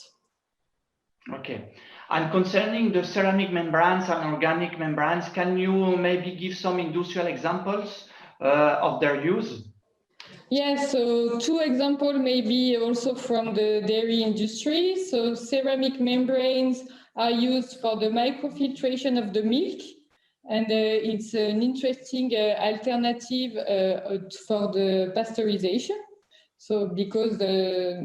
Okay. And concerning the ceramic membranes and organic membranes, can you maybe give some industrial examples of their use? Yes, so 2 examples maybe also from the dairy industry. So ceramic membranes are used for the microfiltration of the milk. And it's an interesting alternative for the pasteurization. So because the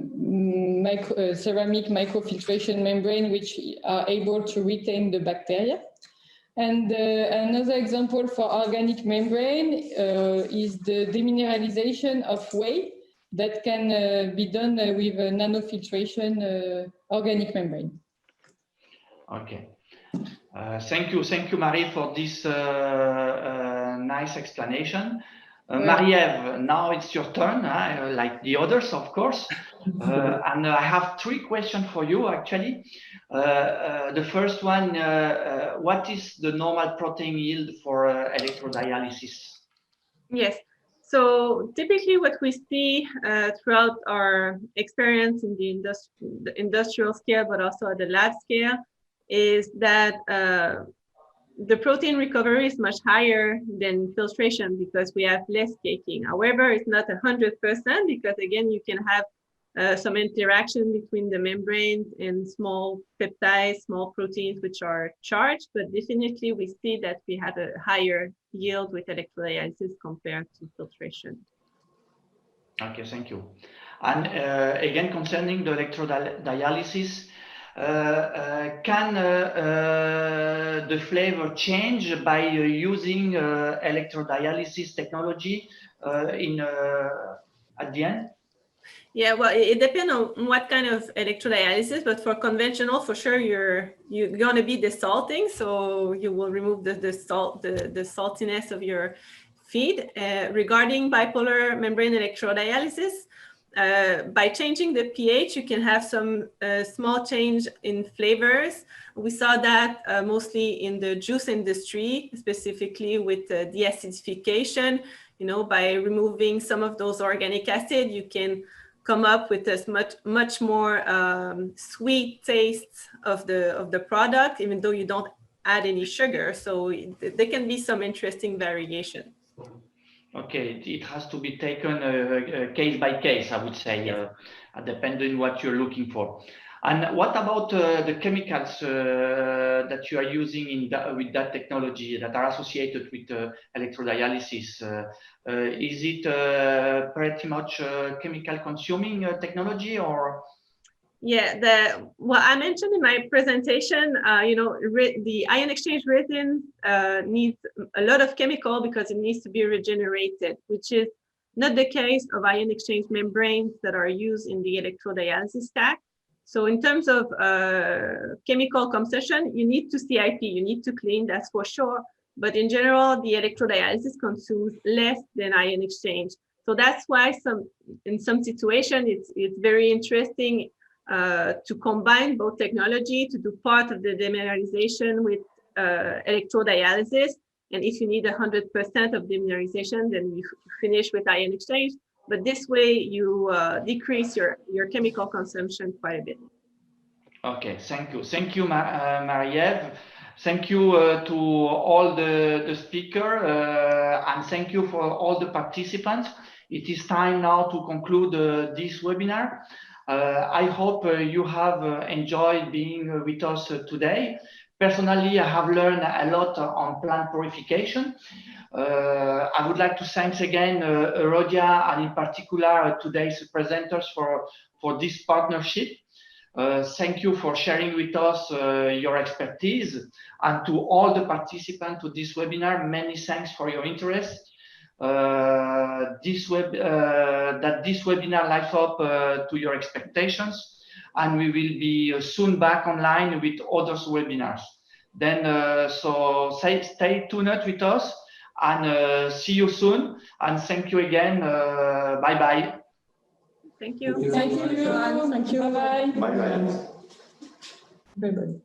ceramic microfiltration membrane, which are able to retain the bacteria. And another example for organic membrane is the demineralization of whey that can be done with a nanofiltration organic membrane. Okay. Thank you, Marie, for this nice explanation. Marie-Ève, now it's your turn, like the others, of course. And I have 3 questions for you, actually. The first one, what is the normal protein yield for electrodialysis? Yes. So typically what we see throughout our experience in the industrial scale, but also at the lab scale, is that the protein recovery is much higher than filtration because we have less caking. However, it's not 100% because again, you can have some interaction between the membranes and small peptides, small proteins, which are charged, but definitely we see that we have a higher yield with electrodialysis compared to filtration. Okay, thank you. And again, concerning the electrodialysis, can the flavor change by using electrodialysis technology at the end? Yeah, well, it depends on what kind of electrodialysis, but for conventional, for sure, you're going to be desalting, so you will remove the saltiness of your feed. Regarding bipolar membrane electrodialysis, by changing the pH, you can have some small change in flavors. We saw that mostly in the juice industry, specifically with deacidification. You know, by removing some of those organic acid, you can come up with a much more sweet taste of the product, even though you don't add any sugar. So there can be some interesting variation. Okay, it has to be taken case by case, I would say, depending on what you're looking for. And what about the chemicals that you are using with that technology that are associated with electrodialysis? Is it pretty much chemical consuming technology or? Yeah, what I mentioned in my presentation, you know, the ion exchange resin needs a lot of chemical because it needs to be regenerated, which is not the case of ion exchange membranes that are used in the electrodialysis stack. So in terms of chemical consumption, you need to CIP, you need to clean, that's for sure. But in general, the electrodialysis consumes less than ion exchange. So that's why in some situations, it's very interesting to combine both technology to do part of the demineralization with electrodialysis. And if you need 100% of demineralization, then you finish with ion exchange. But this way you decrease your chemical consumption quite a bit. Okay, thank you. Thank you, Marie-Ève. Thank you to all the speakers and thank you for all the participants. It is time now to conclude this webinar. I hope you have enjoyed being with us today. Personally, I have learned a lot on plant purification. I would like to thank again Erodia and in particular today's presenters for this partnership. Thank you for sharing with us your expertise, and to all the participants to this webinar, many thanks for your interest. This webinar lives up to your expectations, and we will be soon back online with other webinars. Then, so stay tuned with us, and see you soon. And thank you again. Bye bye. Thank you. Thank you. Thank you. Bye bye. Bye bye. Bye bye.